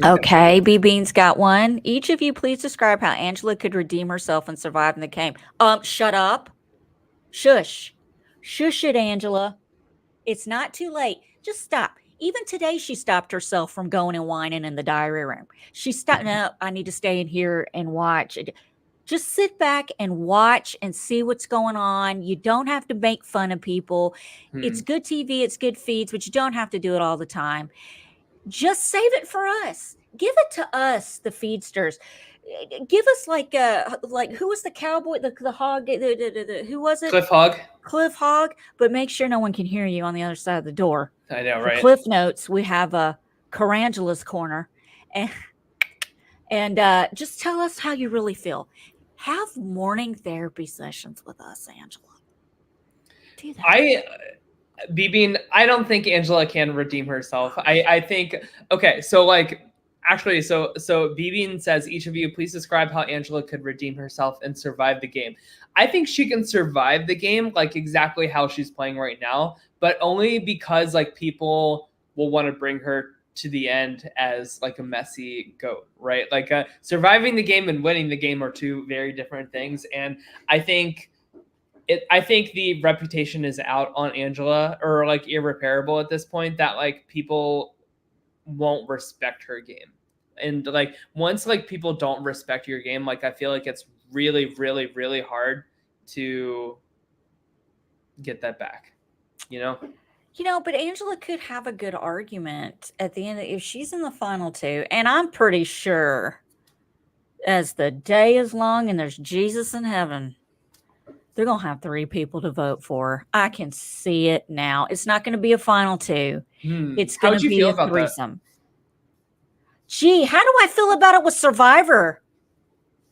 Okay, B Bean's got one. Each of you please describe how Angela could redeem herself and survive in the game. Shut up. Shush. Shush it, Angela. It's not too late. Just stop. Even today, she stopped herself from going and whining in the diary room. She stopped. No, I need to stay in here and watch. Just sit back and watch and see what's going on. You don't have to make fun of people. It's good TV. It's good feeds, but you don't have to do it all the time. Just save it for us. Give it to us, the feedsters. Give us like who was the cowboy, the hog, who was it? Cliff Hog. Cliff Hog, but make sure no one can hear you on the other side of the door. I know, right? For Cliff Notes, we have a Carangela's Corner, and just tell us how you really feel. Have morning therapy sessions with us, Angela. Do that. B-Bean, I don't think Angela can redeem herself. I think, okay, so like, actually, so B-Bean says, each of you please describe how Angela could redeem herself and survive the game. I think she can survive the game like exactly how she's playing right now, but only because like people will want to bring her to the end as like a messy goat, right? Like surviving the game and winning the game are two very different things. And I think the reputation is out on Angela, or like irreparable at this point, that like people won't respect her game. And like once like people don't respect your game, like I feel like it's really, really, really hard to get that back, you know? But Angela could have a good argument at the end if she's in the final 2. And I'm pretty sure as the day is long and there's Jesus in heaven, they're going to have 3 people to vote for. I can see it now. It's not going to be a final 2. It's going to be a threesome. Gee, how do I feel about it with Survivor,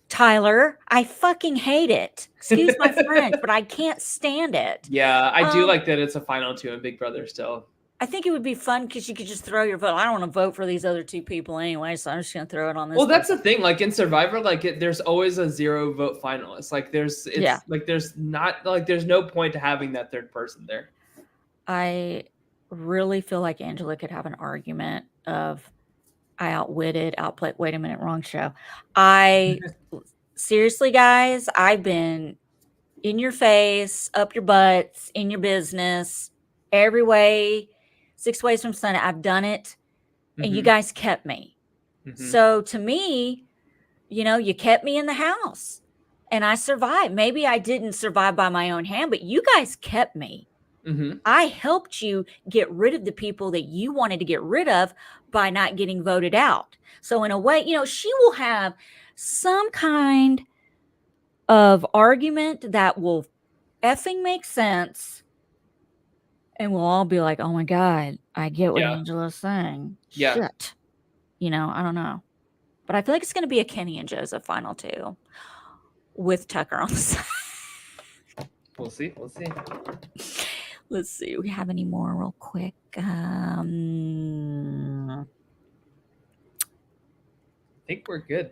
Tyler? I fucking hate it. Excuse my French, but I can't stand it. Yeah, I do like that it's a final 2 in Big Brother still. I think it would be fun because you could just throw your vote. I don't want to vote for these other 2 people anyway, so I'm just going to throw it on this. Well, that's the thing. Like in Survivor, like there's always a 0 vote finalist. Like there's no point to having that third person there. I really feel like Angela could have an argument of I outplayed. Wait a minute, wrong show. Seriously, guys, I've been in your face, up your butts, in your business, every way, 6 ways from Sunday. I've done it, and you guys kept me. So to me, you kept me in the house, and I survived. Maybe I didn't survive by my own hand, but you guys kept me. I helped you get rid of the people that you wanted to get rid of by not getting voted out. So in a way, she will have some kind of argument that will effing make sense. And we'll all be like, oh my God, I get what Yeah. Angela's saying. Yeah. Shit. I don't know. But I feel like it's going to be a Kenny and Joseph final two with Tucker on the side. We'll see. We'll see. Let's see. Do we have any more real quick? I think we're good.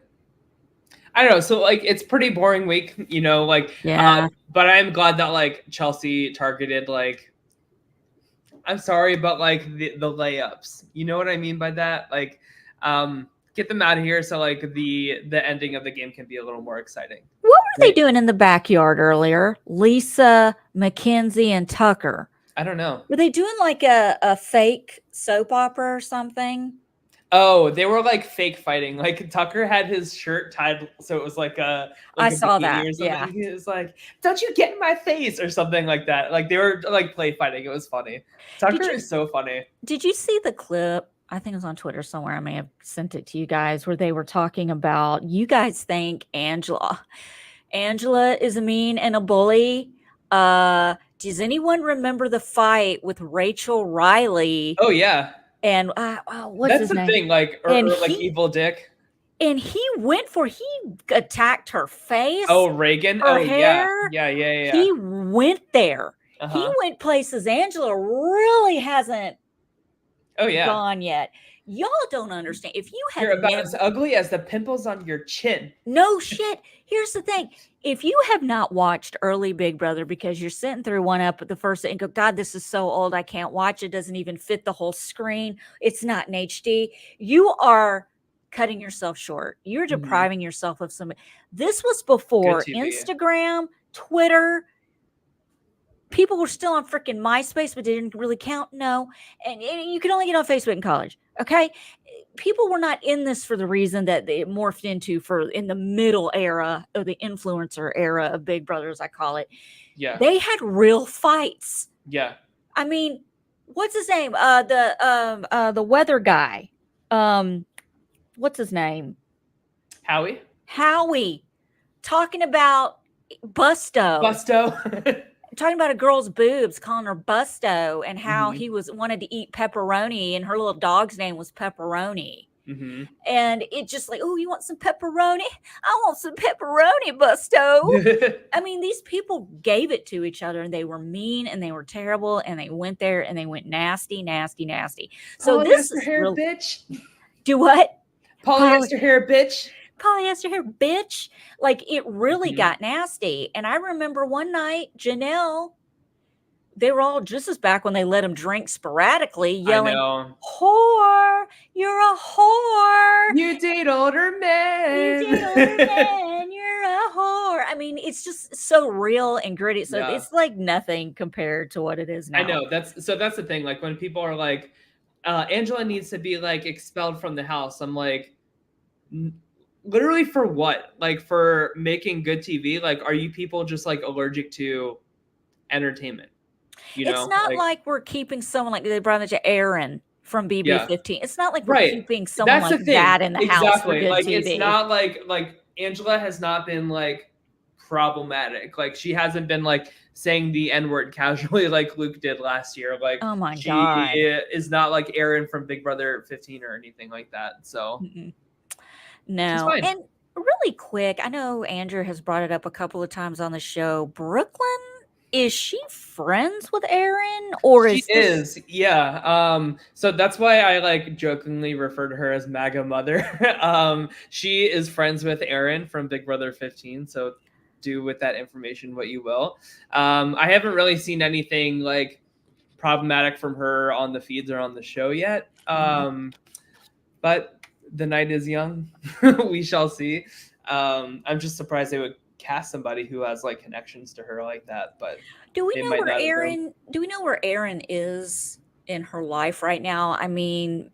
I don't know. So like, it's pretty boring week, Yeah. but I'm glad that like Chelsie targeted like. I'm sorry, but like the layups. You know what I mean by that? Like, get them out of here so like the ending of the game can be a little more exciting. What were they doing in the backyard earlier? Lisa, Mackenzie, and Tucker. I don't know. Were they doing like a fake soap opera or something? Oh, they were like fake fighting. Like Tucker had his shirt tied, so it was like I a saw bikini that. or something. Yeah. He was like, "Don't you get in my face?" or something like that. Like they were like play fighting. It was funny. Tucker is so funny. Did you see the clip? I think it was on Twitter somewhere. I may have sent it to you guys where they were talking about, you guys think Angela is a mean and a bully. Does anyone remember the fight with Rachel Riley? Oh yeah. And what's That's his the name? thing, like or like Evil Dick. And he attacked her face. Oh, Reagan. Her hair. Yeah. He went there. Uh-huh. He went places Angela really hasn't gone yet. Y'all don't understand. If you have You're about as ugly as the pimples on your chin. No shit. Here's the thing. If you have not watched early Big Brother because you're sitting through one up at the first and go, God, this is so old. I can't watch it. Doesn't even fit the whole screen. It's not in HD. You are cutting yourself short. You're depriving yourself of some. This was before Instagram, Twitter. People were still on freaking MySpace, but they didn't really count. No. And you could only get on Facebook in college. Okay. People were not in this for the reason that they morphed into in the middle era or the influencer era of Big Brother, as I call it. Yeah. They had real fights. Yeah. I mean, what's his name? The weather guy. What's his name? Howie. Talking about Busto. Talking about a girl's boobs, calling her Busto, and how he wanted to eat pepperoni, and her little dog's name was Pepperoni. And it just like, oh, you want some pepperoni? I want some pepperoni, Busto. I mean, these people gave it to each other, and they were mean, and they were terrible, and they went there, and they went nasty. So this is hair, bitch. Do what? Polyester hair, bitch. Polyester hair, bitch. Like it really got nasty. And I remember one night, Janelle, they were all just as back when they let him drink sporadically, yelling, "Whore, you're a whore. You date older men. You're a whore." I mean, it's just so real and gritty. So it's like nothing compared to what it is now. I know. That's the thing. Like when people are like, Angela needs to be like expelled from the house. I'm like, literally for what? Like for making good TV? Like, are you people just like allergic to entertainment? It's not like we're keeping someone like they brought to Aaron from BB15. It's not like we're keeping someone like that in the house for good TV. It's not like Angela has not been like problematic. Like she hasn't been like saying the N-word casually like Luke did last year. Like, oh my God, she is not like Aaron from Big Brother 15 or anything like that. So. No. And really quick, I know Andrew has brought it up a couple of times on the show. Brooklyn, is she friends with Aaron, or she is? Yeah. So that's why I like jokingly refer to her as MAGA mother. She is friends with Aaron from Big Brother 15. So do with that information what you will. I haven't really seen anything like problematic from her on the feeds or on the show yet. But the night is young. We shall see. I'm just surprised they would cast somebody who has like connections to her like that. But do we know where Aaron is in her life right now? I mean,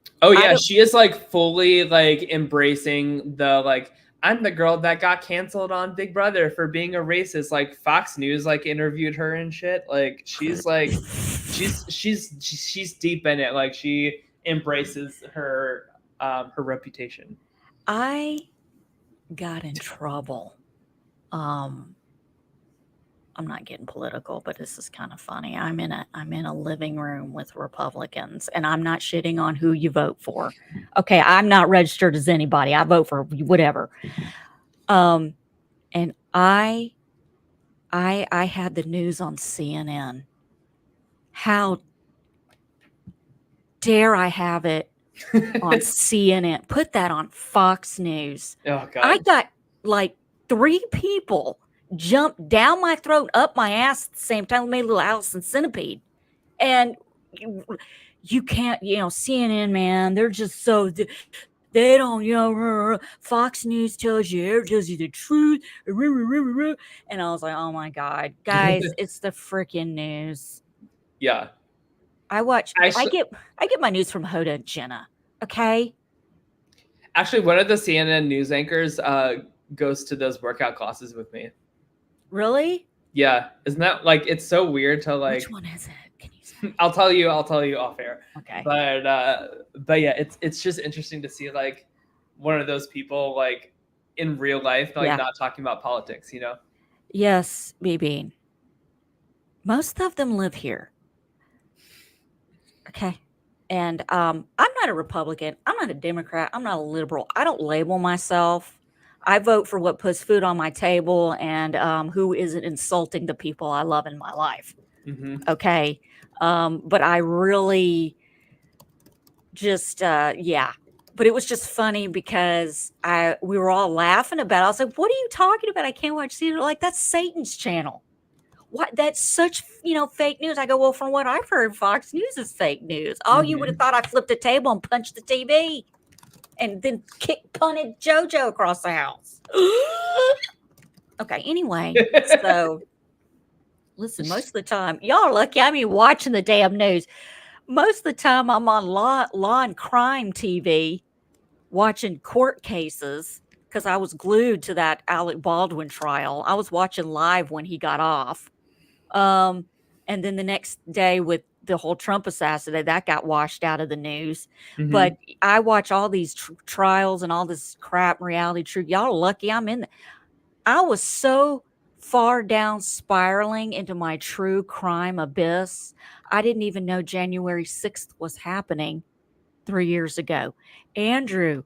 she is like fully like embracing the like, I'm the girl that got canceled on Big Brother for being a racist. Like Fox News like interviewed her and shit. Like she's like she's deep in it. Like she embraces her reputation. I got in trouble I'm not getting political, but this is kind of funny. I'm in a living room with Republicans, and I'm not shitting on who you vote for. Okay, I'm not registered as anybody. I vote for whatever. And I had the news on CNN. How dare I have it on CNN? Put that on Fox News. Oh God. I got like 3 people jump down my throat, up my ass at the same time. Made a little Allison centipede. And you can't, CNN, man, they're just so, they don't, Fox News tells you the truth. And I was like, oh my God, guys, it's the freaking news. Yeah. I get my news from Hoda and Jenna. Okay. Actually, one of the CNN news anchors goes to those workout classes with me. Really? Yeah. Isn't that like, it's so weird to like. Which one is it? Can you say? I'll tell you off air. Okay. But yeah, it's just interesting to see like one of those people like in real life, like not talking about politics, Yes, BB. Most of them live here. Okay. And I'm not a Republican. I'm not a Democrat. I'm not a liberal. I don't label myself. I vote for what puts food on my table and who isn't insulting the people I love in my life. Mm-hmm. Okay. But I really just, But it was just funny because we were all laughing about it. I was like, what are you talking about? I can't watch CNN. Like, that's Satan's channel. What? That's such, fake news. I go, well, from what I've heard, Fox News is fake news. Oh, you would have thought I flipped the table and punched the TV and then punted JoJo across the house. Okay, anyway, so listen, most of the time, y'all are lucky I'm even watching the damn news. Most of the time I'm on law and crime TV watching court cases because I was glued to that Alec Baldwin trial. I was watching live when he got off. And then the next day with the whole Trump assassination, that got washed out of the news. Mm-hmm. But I watch all these trials and all this crap, reality truth. Y'all are lucky I'm in. I was so far down spiraling into my true crime abyss. I didn't even know January 6th was happening 3 years ago. Andrew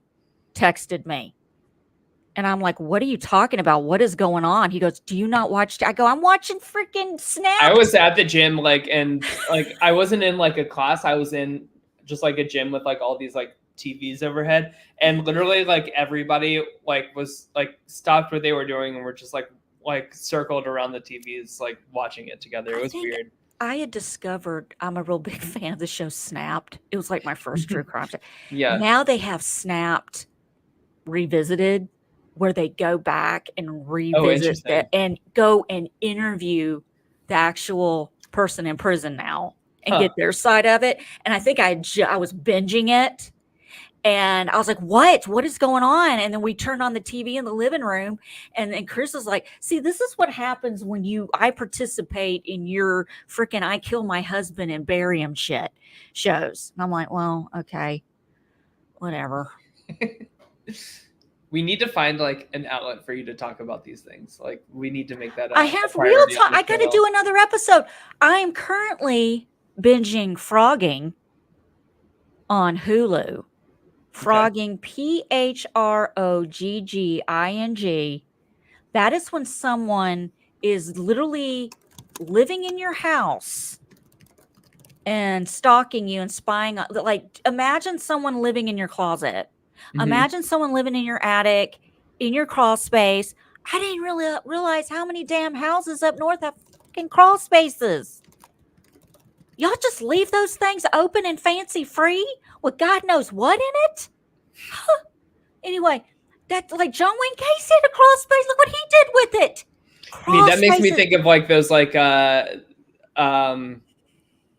texted me. And I'm like, what are you talking about? What is going on? He goes, do you not watch? I go, I'm watching freaking Snap. I was at the gym, and I wasn't in like a class. I was in just like a gym with like all these like TVs overhead. And literally like everybody like was like stopped what they were doing and were just like circled around the TVs, like watching it together. It was weird. I had discovered I'm a real big fan of the show Snapped. It was like my first true crime show. Yeah. Now they have Snapped Revisited, where they go back and revisit that and go and interview the actual person in prison now and get their side of it. And I think I was binging it. And I was like, what is going on? And then we turned on the TV in the living room and Chris was like, see, this is what happens when I participate in your freaking I kill my husband and bury him shit shows. And I'm like, well, okay, whatever. We need to find like an outlet for you to talk about these things. Like we need to make that. I have real time. I got to do another episode. I am currently binging Frogging on Hulu. Frogging, Phrogging. That is when someone is literally living in your house and stalking you and spying. Like imagine someone living in your closet. Mm-hmm. Imagine someone living in your attic, in your crawl space. I didn't really realize how many damn houses up north have fucking crawl spaces. Y'all just leave those things open and fancy free with God knows what in it? Huh. Anyway, that like John Wayne Casey had a crawl space. Look what he did with it. That makes me think of like those like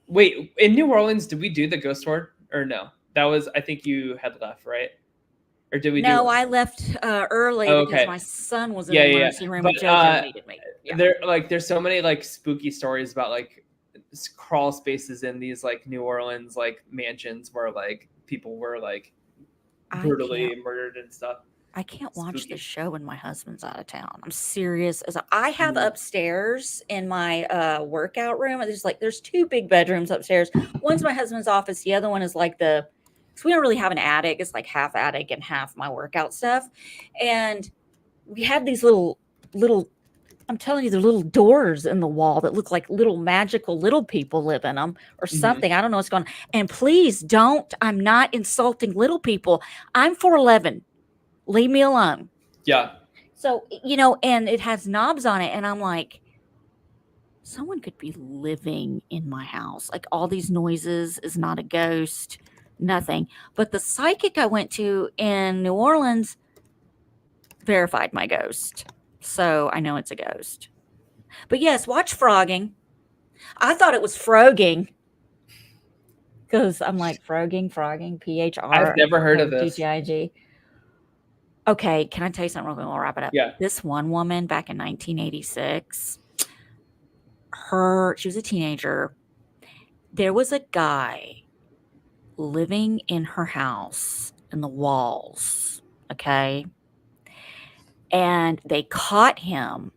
wait, in New Orleans, did we do the ghost tour or no? That was, I think you had left, right? Or did we? No, I left early because my son was in the emergency room and JoJo needed me. Yeah. There's so many like spooky stories about like crawl spaces in these like New Orleans like mansions where like people were like brutally murdered and stuff. I can't watch Spooky. this show when my husband's out of town. I'm serious. I have upstairs in my workout room. There's 2 big bedrooms upstairs. One's my husband's office. The other one is like because we don't really have an attic. It's like half attic and half my workout stuff. And we have these little, I'm telling you, the little doors in the wall that look like little magical little people live in them or something. I don't know what's going on. And please don't, I'm not insulting little people. I'm 4'11". Leave me alone. Yeah. So, and it has knobs on it. And I'm like, someone could be living in my house. Like all these noises is not a ghost, nothing. But the psychic I went to in New Orleans verified my ghost. So I know it's a ghost. But yes, watch Frogging. I thought it was Frogging. Because I'm like, Frogging, Phr. I've never heard of this. GTIG. Okay, can I tell you something real quick? We'll wrap it up. Yeah. This one woman back in 1986, she was a teenager. There was a guy living in her house in the walls, okay? And they caught him.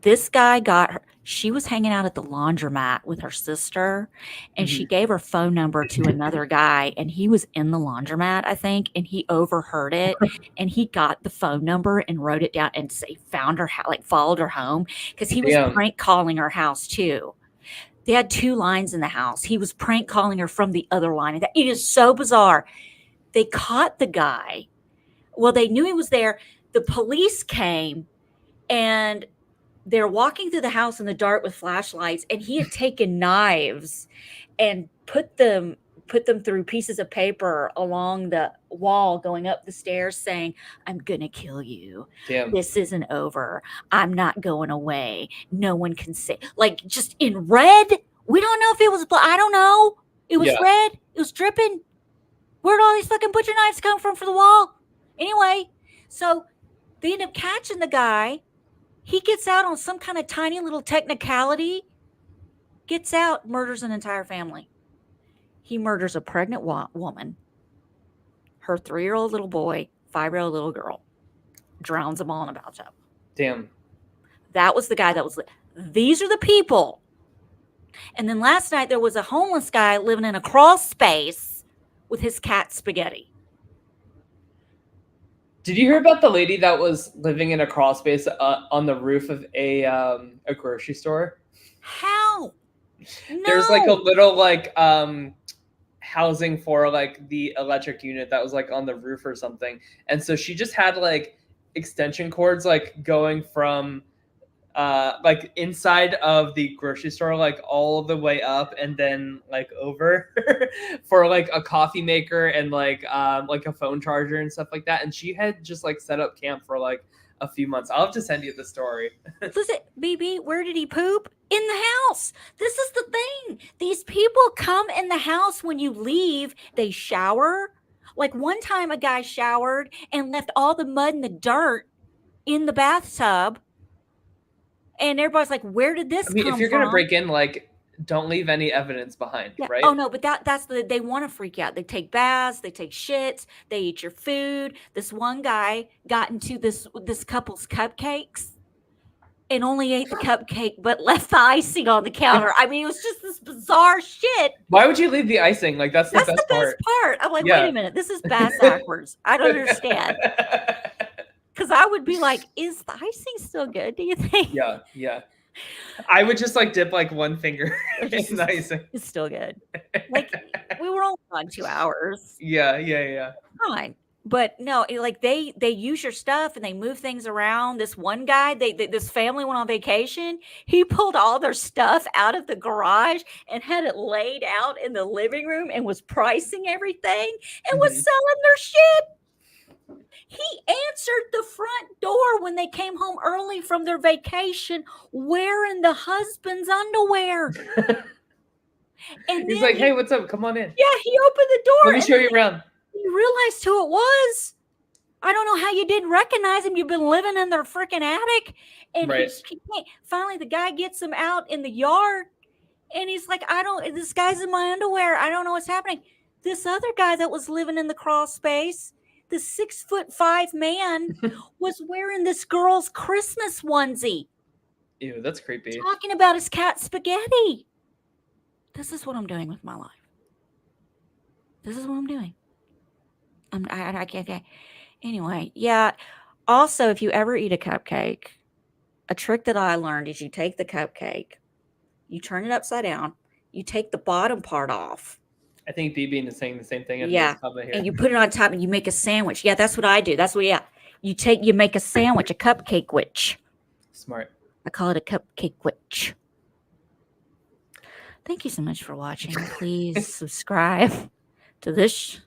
This guy got her. She was hanging out at the laundromat with her sister, and she gave her phone number to another guy, and he was in the laundromat, I think, and he overheard it, and he got the phone number and wrote it down and found her, followed her home because he was prank calling her house too. They had 2 lines in the house. He was prank calling her from the other line. It is so bizarre. They caught the guy. Well, they knew he was there. The police came, and they're walking through the house in the dark with flashlights, and he had taken knives and put them through pieces of paper along the wall going up the stairs saying, I'm gonna kill you. Damn. This isn't over. I'm not going away. No one can say, like, just in red. We don't know if it was I don't know. It was red. It was dripping. Where'd all these fucking butcher knives come from for the wall? Anyway, so they end up catching the guy. He gets out on some kind of tiny little technicality, gets out, murders an entire family. He murders a pregnant woman, her 3-year-old little boy, 5-year-old little girl, drowns them all in a bathtub. Damn. That was the guy that was. These are the people. And then last night there was a homeless guy living in a crawl space with his cat Spaghetti. Did you hear about the lady that was living in a crawl space on the roof of a grocery store? How? No. There's like a little housing for like the electric unit that was like on the roof or something, and so she just had like extension cords like going from like inside of the grocery store like all the way up and then like over for like a coffee maker and like a phone charger and stuff like that, and she had just like set up camp for like a few months. I'll have to send you the story. Listen, BB, where did he poop? In the house. This is the thing. These people come in the house when you leave. They shower. Like one time a guy showered and left all the mud and the dirt in the bathtub. And everybody's like, where did this come from? If you're going to break in, like, don't leave any evidence behind, right? Oh, no, but they want to freak out. They take baths, they take shits, they eat your food. This one guy got into this couple's cupcakes and only ate the cupcake, but left the icing on the counter. I mean, it was just this bizarre shit. Why would you leave the icing? Like, that's the best part. I'm like, wait a minute, this is bass backwards. I don't understand. Because I would be like, is the icing still good, do you think? Yeah. I would just like dip like one finger in the icing. It's still good. Like, we were only on 2 hours. Yeah. Fine. But no, like they use your stuff and they move things around. This one guy, this family went on vacation. He pulled all their stuff out of the garage and had it laid out in the living room and was pricing everything and was selling their shit. He answered the front door when they came home early from their vacation wearing the husband's underwear. And he's like, hey, what's up? Come on in. Yeah, he opened the door. Let me show you around. You realized who it was. I don't know how you didn't recognize him. You've been living in their freaking attic. And he can't. Finally, the guy gets him out in the yard. And he's like, this guy's in my underwear. I don't know what's happening. This other guy that was living in the crawl space, the 6'5" man was wearing this girl's Christmas onesie, Ew, that's creepy. talking about his cat Spaghetti. This is what I'm doing with my life. This is what I'm doing. I can't. Anyway, yeah. Also, if you ever eat a cupcake, a trick that I learned is you take the cupcake, you turn it upside down, you take the bottom part off. I think BB is saying the same thing. Yeah, and you put it on top and you make a sandwich. Yeah, that's what I do. That's what. Yeah, you make a sandwich, a cupcake witch. Smart. I call it a cupcake witch. Thank you so much for watching. Please subscribe to this.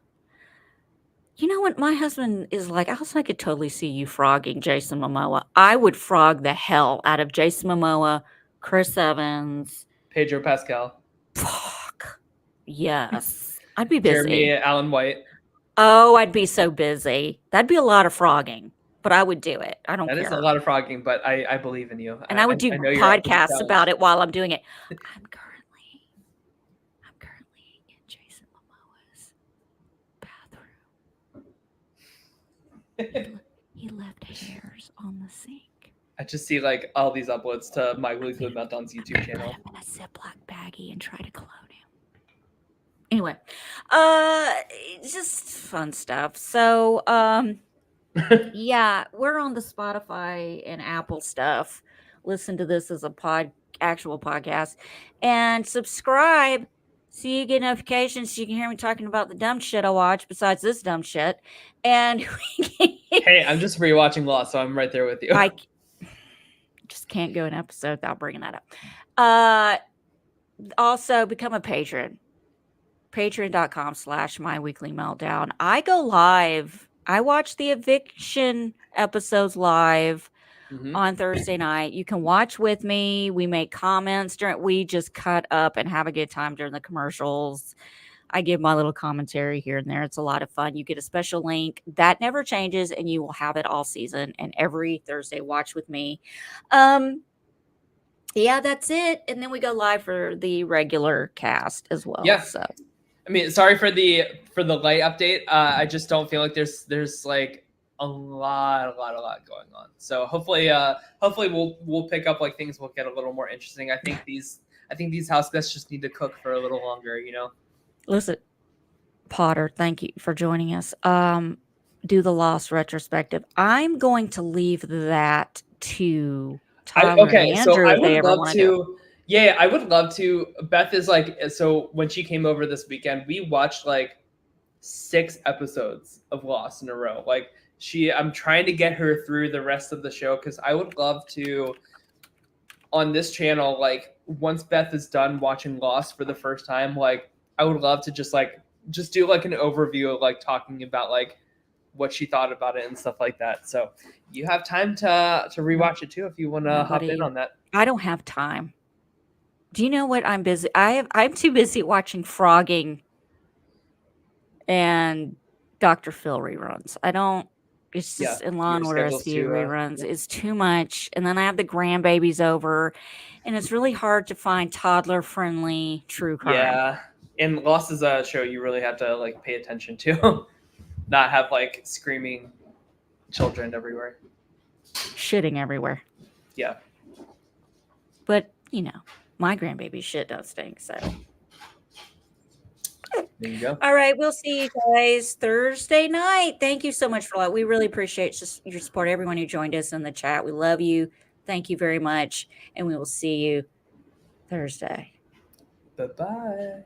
You know what? My husband is like, I could totally see you frogging Jason Momoa. I would frog the hell out of Jason Momoa, Chris Evans. Pedro Pascal. Fuck. Yes. I'd be busy. Jeremy Allen White. Oh, I'd be so busy. That'd be a lot of frogging, but I would do it. I don't care. That is a lot of frogging, but I believe in you. And I would do podcasts about it while I'm doing it. I'm currently in Jason Momoa's bathroom. He left hairs on the sink. I just see like all these uploads to My Weekly Meltdown's YouTube channel. Put him in a Ziploc baggie and try to clone him. Anyway, just fun stuff. So, yeah, we're on the Spotify and Apple stuff. Listen to this as a actual podcast, and subscribe so you get notifications so you can hear me talking about the dumb shit I watch besides this dumb shit. And hey, I'm just rewatching Lost, so I'm right there with you. I just can't go an episode without bringing that up. Also, become a patron. Patreon.com/myweeklymeltdown. I go live. I watch the eviction episodes live on Thursday night. You can watch with me. We make comments we just cut up and have a good time during the commercials. I give my little commentary here and there. It's a lot of fun. You get a special link that never changes, and you will have it all season. And every Thursday, watch with me. Yeah, that's it. And then we go live for the regular cast as well. Yeah. So. I mean, sorry for the light update. I just don't feel like there's like a lot going on. So hopefully we'll pick up like things will get a little more interesting. I think these house guests just need to cook for a little longer, you know. Listen, Potter, thank you for joining us. Do the Lost retrospective. I'm going to leave that to Tyler and Andrew if they ever want to do it. Yeah, I would love to. Beth is like, so when she came over this weekend, we watched like 6 episodes of Lost in a row. Like I'm trying to get her through the rest of the show because I would love to, on this channel, like once Beth is done watching Lost for the first time, like I would love to just do like an overview of like talking about like what she thought about it and stuff like that. So you have time to rewatch it too if you want to hop in on that. I don't have time. Do you know what I'm busy? I'm too busy watching Frogging and Dr. Phil reruns. It's just in Law and Order SVU reruns. It's too much. And then I have the grandbabies over, and it's really hard to find toddler-friendly true crime. Yeah, and Lost is a show you really have to like pay attention to, not have like screaming children everywhere, shitting everywhere. Yeah, but you know. My grandbaby shit don't stink, so. There you go. All right, we'll see you guys Thursday night. Thank you so much for that. We really appreciate your support, everyone who joined us in the chat. We love you. Thank you very much, and we will see you Thursday. Bye-bye.